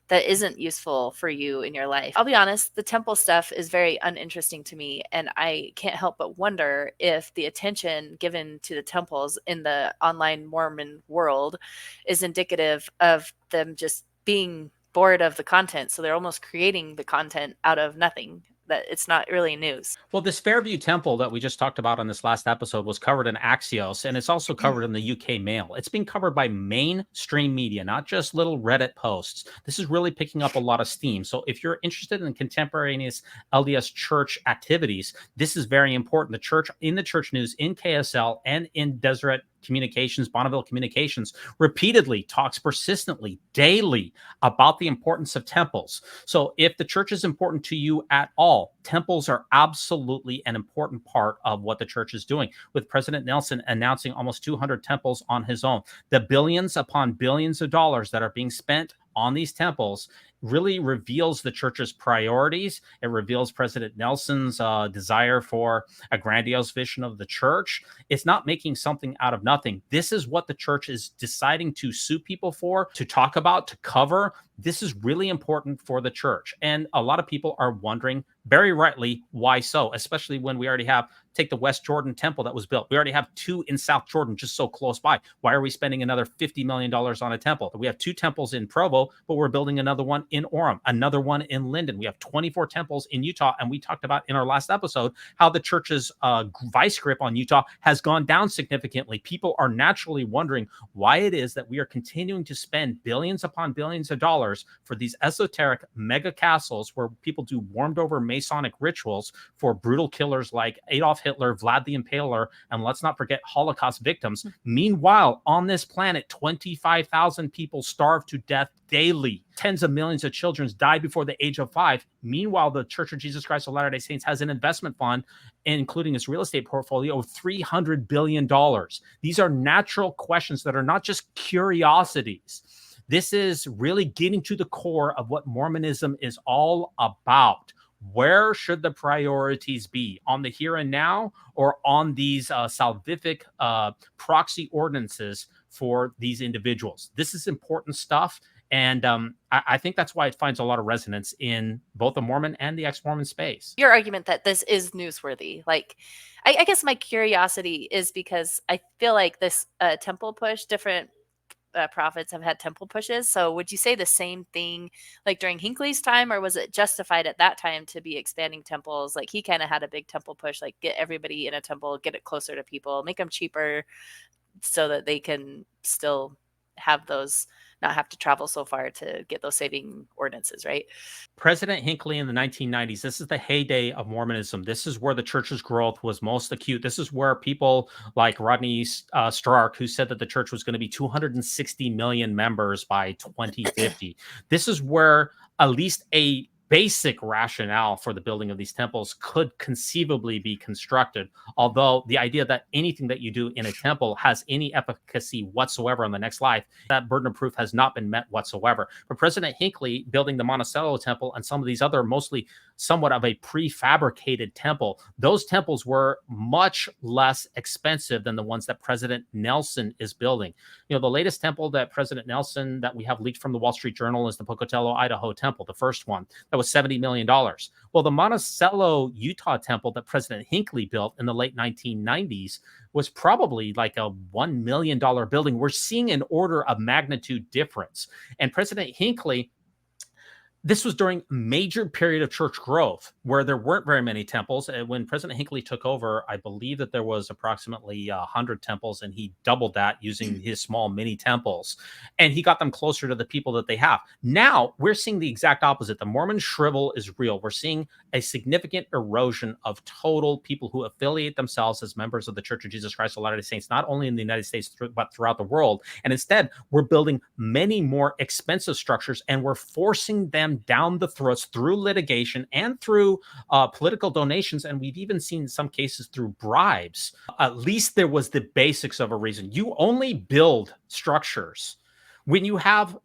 that isn't useful for you in your life. I'll be honest, the temple stuff is very uninteresting to me, and I can't help but wonder if the attention given to the temples in the online Mormon world is indicative of them just being bored of the content. So they're almost creating the content out of nothing, that it's not really news. Well, this Fairview Temple that we just talked about on this last episode was covered in Axios, and it's also covered in the UK Mail. It's being covered by mainstream media, not just little Reddit posts. This is really picking up a lot of steam. So if you're interested in contemporaneous LDS church activities, this is very important. The church, in the church news, in KSL, and in Deseret Communications, Bonneville Communications, repeatedly talks persistently, daily, about the importance of temples. So if the church is important to you at all, temples are absolutely an important part of what the church is doing. With President Nelson announcing almost 200 temples on his own, the billions upon billions of dollars that are being spent on these temples really reveals the church's priorities. It reveals President Nelson's desire for a grandiose vision of the church. It's not making something out of nothing. This is what the church is deciding to sue people for, to talk about, to cover. This is really important for the church. And a lot of people are wondering, very rightly, why so, especially when we already have take the West Jordan temple that was built. We already have 2 in South Jordan, just so close by. Why are we spending another $50 million on a temple? We have 2 temples in Provo, but we're building another one in Orem, another one in Linden. We have 24 temples in Utah. And we talked about in our last episode how the church's vice grip on Utah has gone down significantly. People are naturally wondering why it is that we are continuing to spend billions upon billions of dollars for these esoteric mega castles where people do warmed over Masonic rituals for brutal killers like Adolf Hitler, Vlad the Impaler, and let's not forget Holocaust victims. Meanwhile, on this planet, 25,000 people starve to death daily. Tens of millions of children die before the age of 5. Meanwhile, the Church of Jesus Christ of Latter-day Saints has an investment fund, including its real estate portfolio, of $300 billion. These are natural questions that are not just curiosities. This is really getting to the core of what Mormonism is all about. Where should the priorities be? On the here and now, or on these salvific proxy ordinances for these individuals? This is important stuff. And I think that's why it finds a lot of resonance in both the Mormon and the ex-Mormon space. Your argument that this is newsworthy. Like, I guess my curiosity is because I feel like this temple push, different prophets have had temple pushes. So would you say the same thing like during Hinckley's time, or was it justified at that time to be expanding temples? Like he kind of had a big temple push, like get everybody in a temple, get it closer to people, make them cheaper so that they can still have those, not have to travel so far to get those saving ordinances, right? President Hinckley in the 1990s, this is the heyday of Mormonism. This is where the church's growth was most acute. This is where people like Rodney Stark, who said that the church was going to be 260 million members by 2050. This is where at least a basic rationale for the building of these temples could conceivably be constructed. Although the idea that anything that you do in a temple has any efficacy whatsoever in the next life, that burden of proof has not been met whatsoever. But President Hinckley building the Monticello temple and some of these other mostly somewhat of a prefabricated temple, those temples were much less expensive than the ones that President Nelson is building. The latest temple that President Nelson that we have leaked from the Wall Street Journal is the Pocatello, Idaho temple, the first one. That was $70 million. Well, the Monticello, Utah temple that President Hinckley built in the late 1990s was probably like a $1 million building. We're seeing an order of magnitude difference. And President Hinckley, this was during a major period of church growth where there weren't very many temples. When President Hinckley took over, I believe that there was approximately 100 temples, and he doubled that using his small mini temples. And he got them closer to the people that they have. Now we're seeing the exact opposite. The Mormon shrivel is real. We're seeing a significant erosion of total people who affiliate themselves as members of the Church of Jesus Christ of Latter-day Saints, not only in the United States, but throughout the world. And instead, we're building many more expensive structures, and we're forcing them down the throats through litigation and through political donations. And we've even seen in some cases through bribes. At least there was the basics of a reason. You only build structures when you have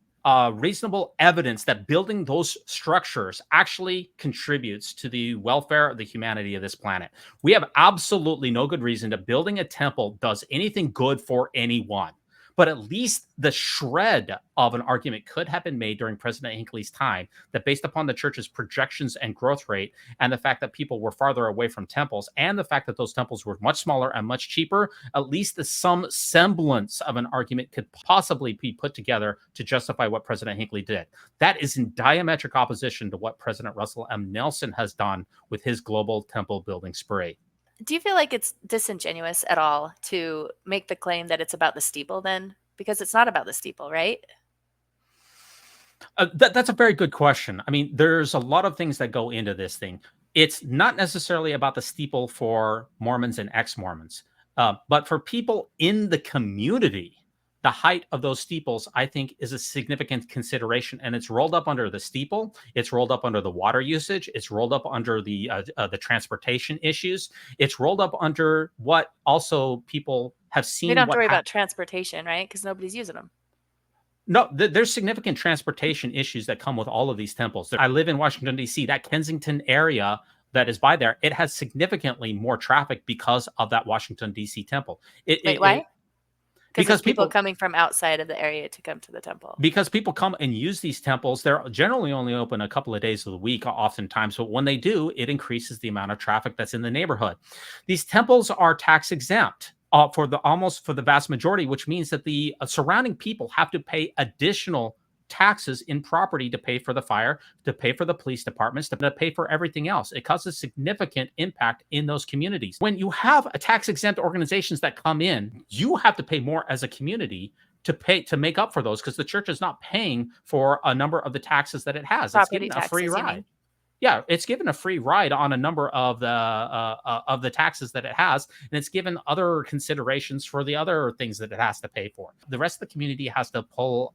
reasonable evidence that building those structures actually contributes to the welfare of the humanity of this planet. We have absolutely no good reason that building a temple does anything good for anyone. But at least the shred of an argument could have been made during President Hinckley's time that based upon the church's projections and growth rate and the fact that people were farther away from temples and the fact that those temples were much smaller and much cheaper, at least some semblance of an argument could possibly be put together to justify what President Hinckley did. That is in diametric opposition to what President Russell M. Nelson has done with his global temple building spree. Do you feel like it's disingenuous at all to make the claim that it's about the steeple then? Because it's not about the steeple, right? That's a very good question. I mean, there's a lot of things that go into this thing. It's not necessarily about the steeple for Mormons and ex-Mormons, but for people in the community, the height of those steeples, I think, is a significant consideration, and it's rolled up under the steeple. It's rolled up under the water usage. It's rolled up under the transportation issues. It's rolled up under what also people have seen. We don't have to worry about transportation, right? Because nobody's using them. No, there's significant transportation issues that come with all of these temples. I live in Washington, D.C. That Kensington area that is by there, it has significantly more traffic because of that Washington, D.C. temple. Wait, why? Because there's people coming from outside of the area to come to the temple. Because people come and use these temples. They're generally only open a couple of days of the week, oftentimes. But when they do, it increases the amount of traffic that's in the neighborhood. These temples are tax exempt for the vast majority, which means that the surrounding people have to pay additional taxes in property to pay for the fire, to pay for the police departments, to pay for everything else. It causes significant impact in those communities. When you have a tax exempt organizations that come in, you have to pay more as a community to make up for those, because the church is not paying for a number of the taxes that it has. It's Property given a free taxes, you ride. mean? Yeah, it's given a free ride on a number of the taxes that it has, and it's given other considerations for the other things that it has to pay for. The rest of the community has to pull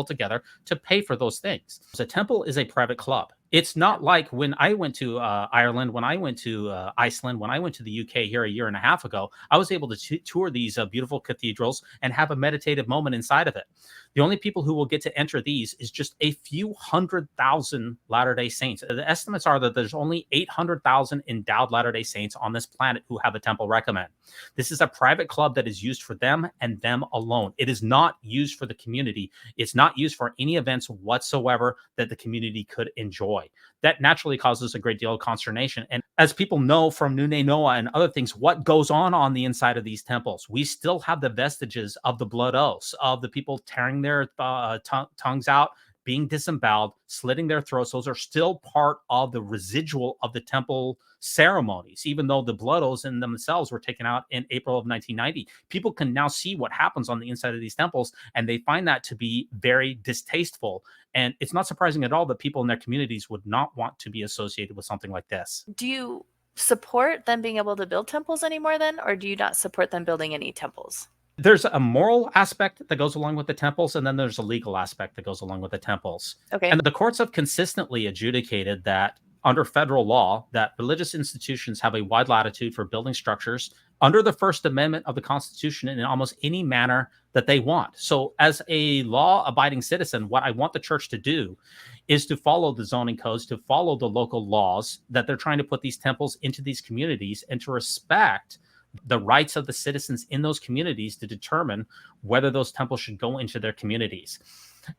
together to pay for those things. So, temple is a private club. It's not like when I went to Ireland, when I went to Iceland, when I went to the UK here a year and a half ago. I was able to tour these beautiful cathedrals and have a meditative moment inside of it. The only people who will get to enter these is just a few 100,000 Latter-day Saints. The estimates are that there's only 800,000 endowed Latter-day Saints on this planet who have a temple recommend. This is a private club that is used for them and them alone. It is not used for the community. It's not used for any events whatsoever that the community could enjoy. That naturally causes a great deal of consternation. And as people know from Nune Noah and other things, what goes on the inside of these temples, we still have the vestiges of the blood oaths, of the people tearing their tongues out, being disemboweled, slitting their throats. Those are still part of the residual of the temple ceremonies, even though the blood oaths in themselves were taken out in April of 1990. People can now see what happens on the inside of these temples, and they find that to be very distasteful. And it's not surprising at all that people in their communities would not want to be associated with something like this. Do you support them being able to build temples anymore then, or do you not support them building any temples? There's a moral aspect that goes along with the temples, and then there's a legal aspect that goes along with the temples. Okay. And the courts have consistently adjudicated that under federal law, that religious institutions have a wide latitude for building structures under the First Amendment of the Constitution in almost any manner that they want. So as a law-abiding citizen, what I want the church to do is to follow the zoning codes, to follow the local laws that they're trying to put these temples into these communities, and to respect the rights of the citizens in those communities to determine whether those temples should go into their communities.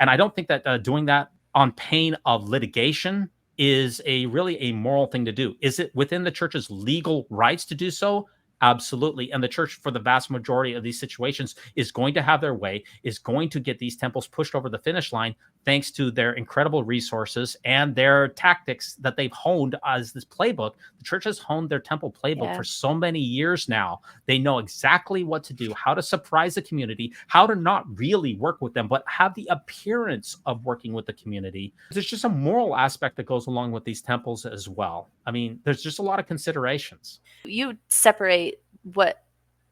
And I don't think that doing that on pain of litigation is really a moral thing to do. Is it within the church's legal rights to do so? Absolutely. And the church, for the vast majority of these situations, is going to have their way, is going to get these temples pushed over the finish line, thanks to their incredible resources and their tactics that they've honed as this playbook. The church has honed their temple playbook for so many years now. They know exactly what to do, how to surprise the community, how to not really work with them, but have the appearance of working with the community. There's just a moral aspect that goes along with these temples as well. I mean, there's just a lot of considerations. You separate what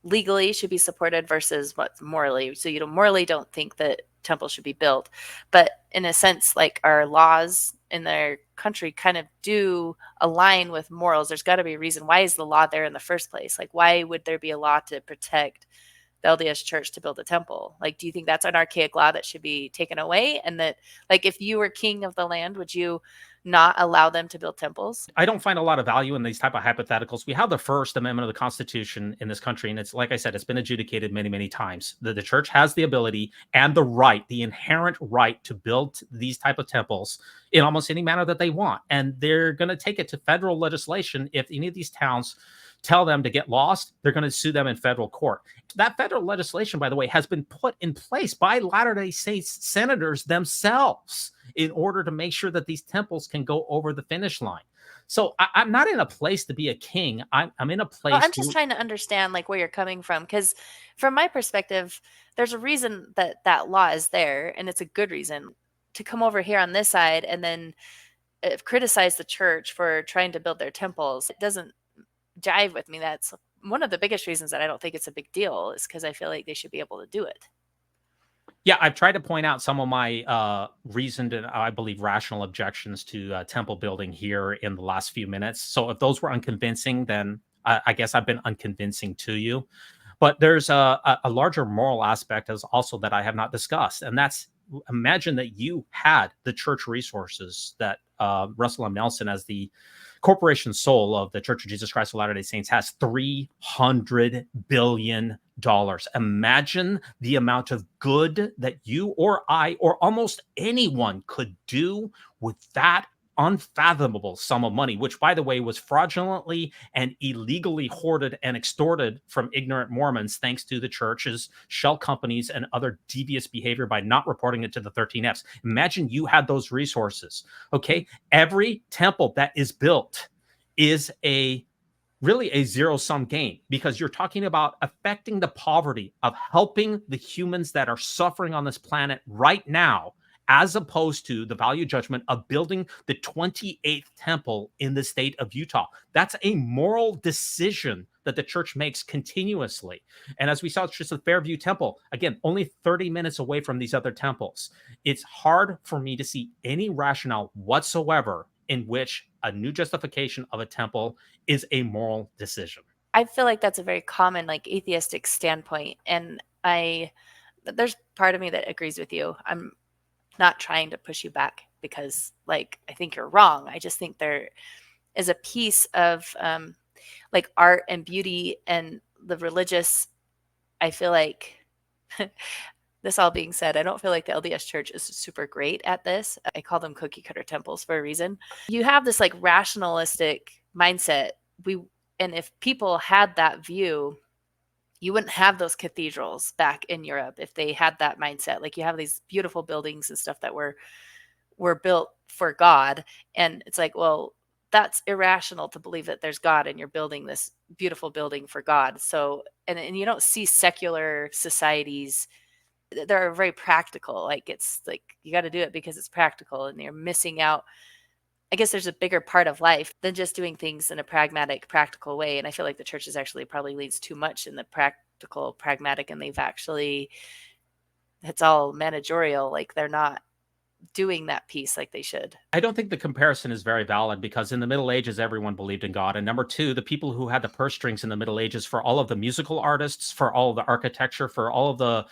legally should be supported versus what's morally. So you morally don't think that temples should be built, but in a sense, like our laws in their country kind of do align with morals. There's got to be a reason. Why is the law there in the first place? Like, why would there be a law to protect the LDS church to build a temple? Like, do you think that's an archaic law that should be taken away? And that, like, if you were king of the land, would you not allow them to build temples? I don't find a lot of value in these type of hypotheticals. We have the First Amendment of the Constitution in this country, and it's, like I said, it's been adjudicated many, many times. The church has the ability and the right, the inherent right, to build these type of temples in almost any manner that they want. And they're going to take it to federal legislation. If any of these towns tell them to get lost, they're going to sue them in federal court. That federal legislation, by the way, has been put in place by Latter-day Saints senators themselves in order to make sure that these temples can go over the finish line. So I'm not in a place to be a king. I'm in a place. Well, I'm just trying to understand like where you're coming from, because from my perspective, there's a reason that that law is there, and it's a good reason. To come over here on this side and then criticize the church for trying to build their temples, it doesn't jive with me. That's one of the biggest reasons that I don't think it's a big deal, is because I feel like they should be able to do it. Yeah, I've tried to point out some of my reasoned and I believe rational objections to temple building here in the last few minutes. So if those were unconvincing, then I guess I've been unconvincing to you. But there's a larger moral aspect as also that I have not discussed, and that's imagine that you had the church resources that Russell M. Nelson, as the corporation soul of the Church of Jesus Christ of Latter-day Saints, has $300 billion. Imagine the amount of good that you or I or almost anyone could do with that unfathomable sum of money, which, by the way, was fraudulently and illegally hoarded and extorted from ignorant Mormons, thanks to the church's shell companies and other devious behavior by not reporting it to the 13Fs. Imagine you had those resources. Okay, every temple that is built is really a zero-sum game, because you're talking about affecting the poverty of helping the humans that are suffering on this planet right now, as opposed to the value judgment of building the 28th temple in the state of Utah. That's a moral decision that the church makes continuously. And as we saw, it's just the Fairview Temple, again, only 30 minutes away from these other temples. It's hard for me to see any rationale whatsoever in which a new justification of a temple is a moral decision. I feel like that's a very common, like, atheistic standpoint. And there's part of me that agrees with you. I'm not trying to push you back because, like, I think you're wrong. I just think there is a piece of like art and beauty and the religious. I feel like this all being said, I don't feel like the LDS Church is super great at this. I call them cookie cutter temples for a reason. You have this like rationalistic mindset. And if people had that view, you wouldn't have those cathedrals back in Europe if they had that mindset. Like, you have these beautiful buildings and stuff that were built for God. And it's like, well, that's irrational to believe that there's God and you're building this beautiful building for God. So, and you don't see secular societies, they're very practical. Like, it's like, you got to do it because it's practical, and you're missing out. I guess there's a bigger part of life than just doing things in a pragmatic, practical way. And I feel like the church is actually probably leans too much in the practical, pragmatic, and it's all managerial. Like, they're not doing that piece like they should. I don't think the comparison is very valid, because in the Middle Ages, everyone believed in God. And number two, the people who had the purse strings in the Middle Ages for all of the musical artists, for all of the architecture, for all of the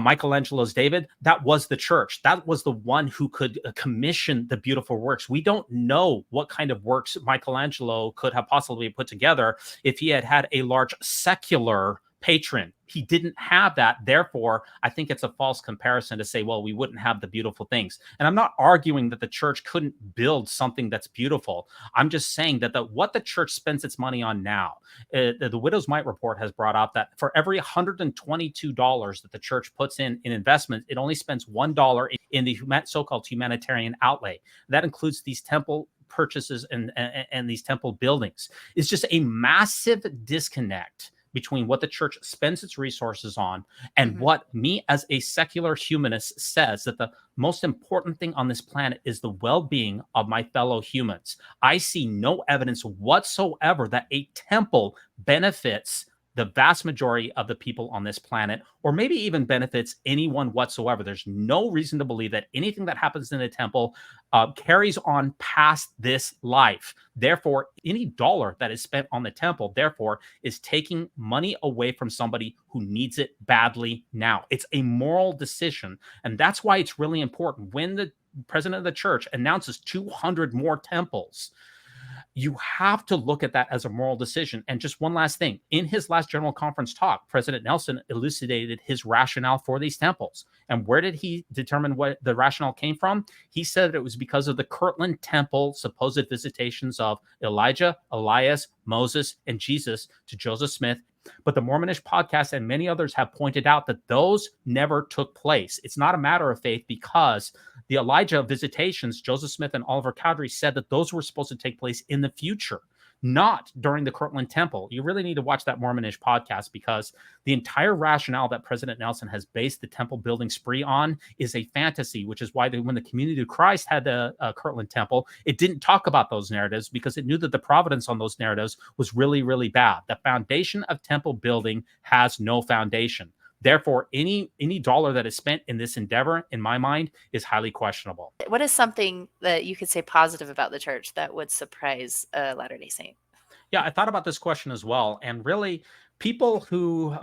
Michelangelo's David, that was the church. That was the one who could commission the beautiful works. We don't know what kind of works Michelangelo could have possibly put together if he had had a large secular patron. He didn't have that. Therefore, I think it's a false comparison to say, well, we wouldn't have the beautiful things. And I'm not arguing that the church couldn't build something that's beautiful. I'm just saying that what the church spends its money on now, the Widow's Mite report has brought out that for every $122 that the church puts in investment, it only spends $1 in the so-called humanitarian outlay. That includes these temple purchases and these temple buildings. It's just a massive disconnect between what the church spends its resources on and what me as a secular humanist says that the most important thing on this planet is the well-being of my fellow humans. I see no evidence whatsoever that a temple benefits the vast majority of the people on this planet, or maybe even benefits anyone whatsoever. There's no reason to believe that anything that happens in a temple carries on past this life. Therefore, any dollar that is spent on the temple, therefore, is taking money away from somebody who needs it badly now. It's a moral decision. And that's why it's really important when the president of the church announces 200 more temples. You have to look at that as a moral decision. And just one last thing. In his last General Conference talk, President Nelson elucidated his rationale for these temples. And where did he determine what the rationale came from? He said it was because of the Kirtland Temple supposed visitations of Elijah, Elias, Moses, and Jesus to Joseph Smith. But the Mormonish podcast and many others have pointed out that those never took place. It's not a matter of faith, because the Elijah visitations, Joseph Smith and Oliver Cowdery said that those were supposed to take place in the future, not during the Kirtland Temple. You really need to watch that Mormonish podcast, because the entire rationale that President Nelson has based the temple building spree on is a fantasy, which is why when the Community of Christ had the Kirtland Temple, it didn't talk about those narratives, because it knew that the providence on those narratives was really, really bad. The foundation of temple building has no foundation. Therefore, any dollar that is spent in this endeavor, in my mind, is highly questionable. What is something that you could say positive about the church that would surprise a Latter-day Saint? Yeah, I thought about this question as well. And really, People who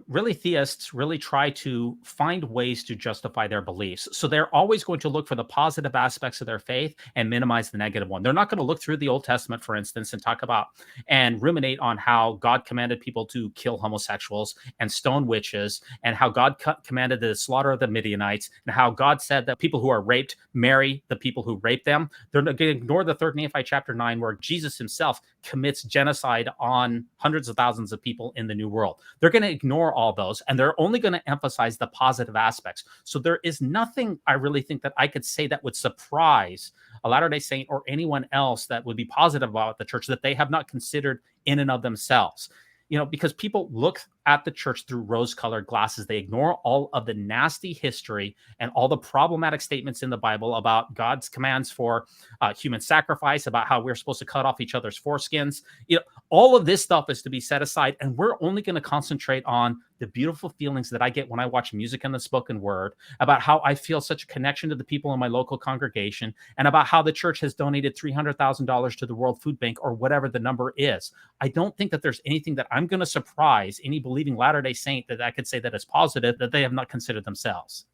really theists really try to find ways to justify their beliefs. So they're always going to look for the positive aspects of their faith and minimize the negative one. They're not going to look through the Old Testament, for instance, and talk about and ruminate on how God commanded people to kill homosexuals and stone witches, and how God commanded the slaughter of the Midianites, and how God said that people who are raped marry the people who rape them. They're going to ignore the 3rd Nephi chapter 9, where Jesus himself commits genocide on hundreds of thousands of people in the New World. They're going to ignore all those, and they're only going to emphasize the positive aspects. So there is nothing I really think that I could say that would surprise a Latter-day Saint or anyone else that would be positive about the church that they have not considered in and of themselves. Because people look at the church through rose-colored glasses. They ignore all of the nasty history and all the problematic statements in the Bible about God's commands for human sacrifice, about how we're supposed to cut off each other's foreskins. All of this stuff is to be set aside, and we're only going to concentrate on the beautiful feelings that I get when I watch music and the spoken word, about how I feel such a connection to the people in my local congregation, and about how the church has donated $300,000 to the World Food Bank, or whatever the number is. I don't think that there's anything that I'm going to surprise any believing Latter-day Saint that I could say that is positive that they have not considered themselves.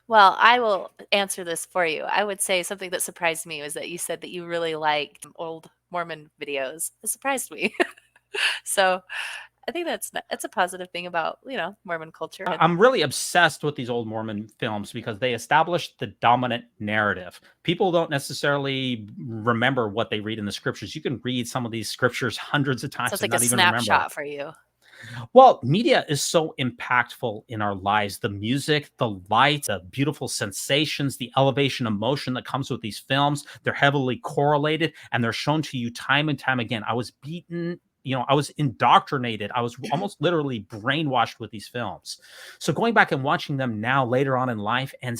Well, I will answer this for you. I would say something that surprised me was that you said that you really liked old Mormon videos. It surprised me. So I think that's a positive thing about, Mormon culture. I'm really obsessed with these old Mormon films because they establish the dominant narrative. People don't necessarily remember what they read in the scriptures. You can read some of these scriptures hundreds of times So it's and like a not even snapshot remember. for you. Well, media is so impactful in our lives. The music, the lights, the beautiful sensations, the elevation emotion that comes with these films, they're heavily correlated and they're shown to you time and time again. I was beaten, I was indoctrinated. I was almost literally brainwashed with these films. So going back and watching them now later on in life and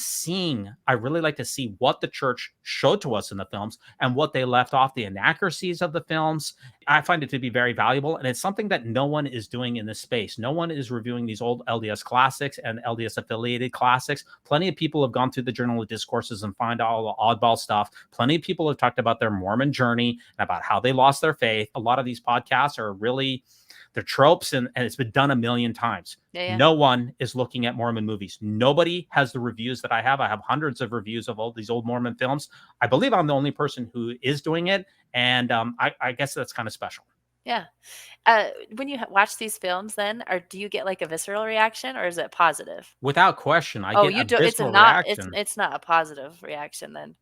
I really like to see what the church showed to us in the films and what they left off, the inaccuracies of the films. I find it to be very valuable, and it's something that no one is doing in this space. No one is reviewing these old LDS classics and LDS affiliated classics. Plenty of people have gone through the Journal of Discourses and find all the oddball stuff. Plenty of people have talked about their Mormon journey and about how they lost their faith. A lot of these podcasts are really, they're tropes, and it's been done a million times. Yeah. No one is looking at Mormon movies. Nobody has the reviews that I have. I have hundreds of reviews of all these old Mormon films. I believe I'm the only person who is doing it, and I guess that's kind of special. Yeah. When you watch these films then, or do you get like a visceral reaction, or is it positive? Without question, I Oh, get you a do. It's visceral not. reaction. It's not a positive reaction then.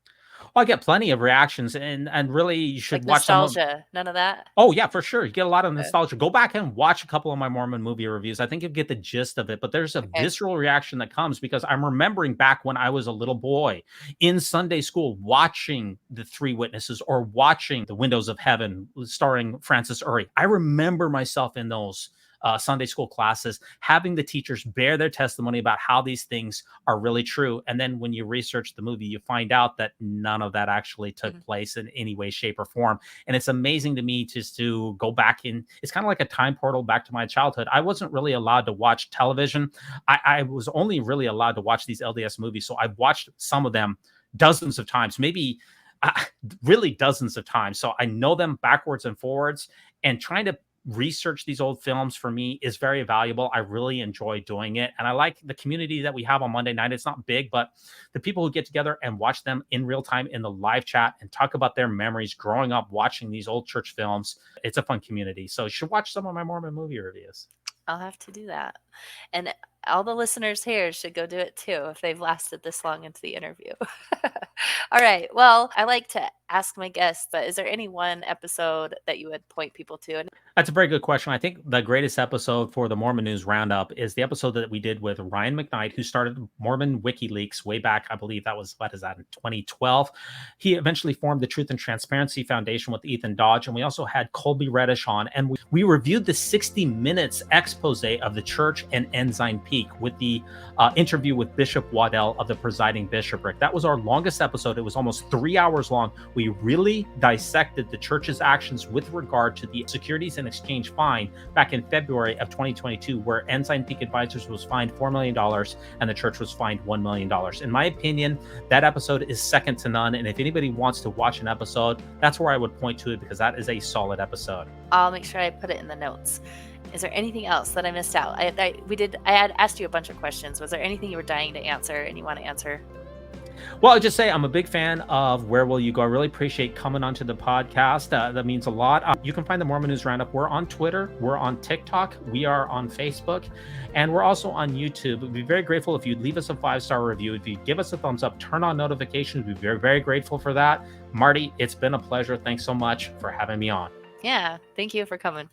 Well, I get plenty of reactions, and really you should Like watch some of. nostalgia. None of that. Oh yeah, for sure. You get a lot of Okay. nostalgia. Go back and watch a couple of my Mormon movie reviews. I think you'll get the gist of it, but there's a Okay. visceral reaction that comes because I'm remembering back when I was a little boy in Sunday school watching The Three Witnesses or watching The Windows of Heaven starring Francis Uri. I remember myself in those Sunday school classes, having the teachers bear their testimony about how these things are really true. And then when you research the movie, you find out that none of that actually took place in any way, shape, or form. And it's amazing to me just to go back in. It's kind of like a time portal back to my childhood. I wasn't really allowed to watch television. I was only really allowed to watch these LDS movies. So I've watched some of them dozens of times, maybe really dozens of times. So I know them backwards and forwards, and trying to research these old films for me is very valuable. I really enjoy doing it. And I like the community that we have on Monday night. It's not big, but the people who get together and watch them in real time in the live chat and talk about their memories growing up watching these old church films. It's a fun community. So you should watch some of my Mormon movie reviews. I'll have to do that. And all the listeners here should go do it too if they've lasted this long into the interview. All right. Well, I like to ask my guests, but is there any one episode that you would point people to? That's a very good question. I think the greatest episode for the Mormon News Roundup is the episode that we did with Ryan McKnight, who started Mormon WikiLeaks way back. I believe that was, in 2012. He eventually formed the Truth and Transparency Foundation with Ethan Dodge. And we also had Colby Reddish on. And we reviewed the 60 minutes expose of the church and Ensign Peak with the interview with Bishop Waddell of the presiding bishopric. That was our longest episode. It was almost 3 hours long. We really dissected the church's actions with regard to the Securities and Exchange fine back in February of 2022, where Ensign Peak Advisors was fined $4 million and the church was fined $1 million. In my opinion, that episode is second to none. And if anybody wants to watch an episode, that's where I would point to it, because that is a solid episode. I'll make sure I put it in the notes. Is there anything else that I missed out? I had asked you a bunch of questions. Was there anything you were dying to answer and you want to answer? Well, I'll just say I'm a big fan of Where Will You Go? I really appreciate coming onto the podcast. That means a lot. You can find the Mormon News Roundup. We're on Twitter. We're on TikTok. We are on Facebook. And we're also on YouTube. We'd be very grateful if you'd leave us a 5-star review. If you'd give us a thumbs up, turn on notifications. We'd be very, very grateful for that. Marty, it's been a pleasure. Thanks so much for having me on. Yeah, thank you for coming.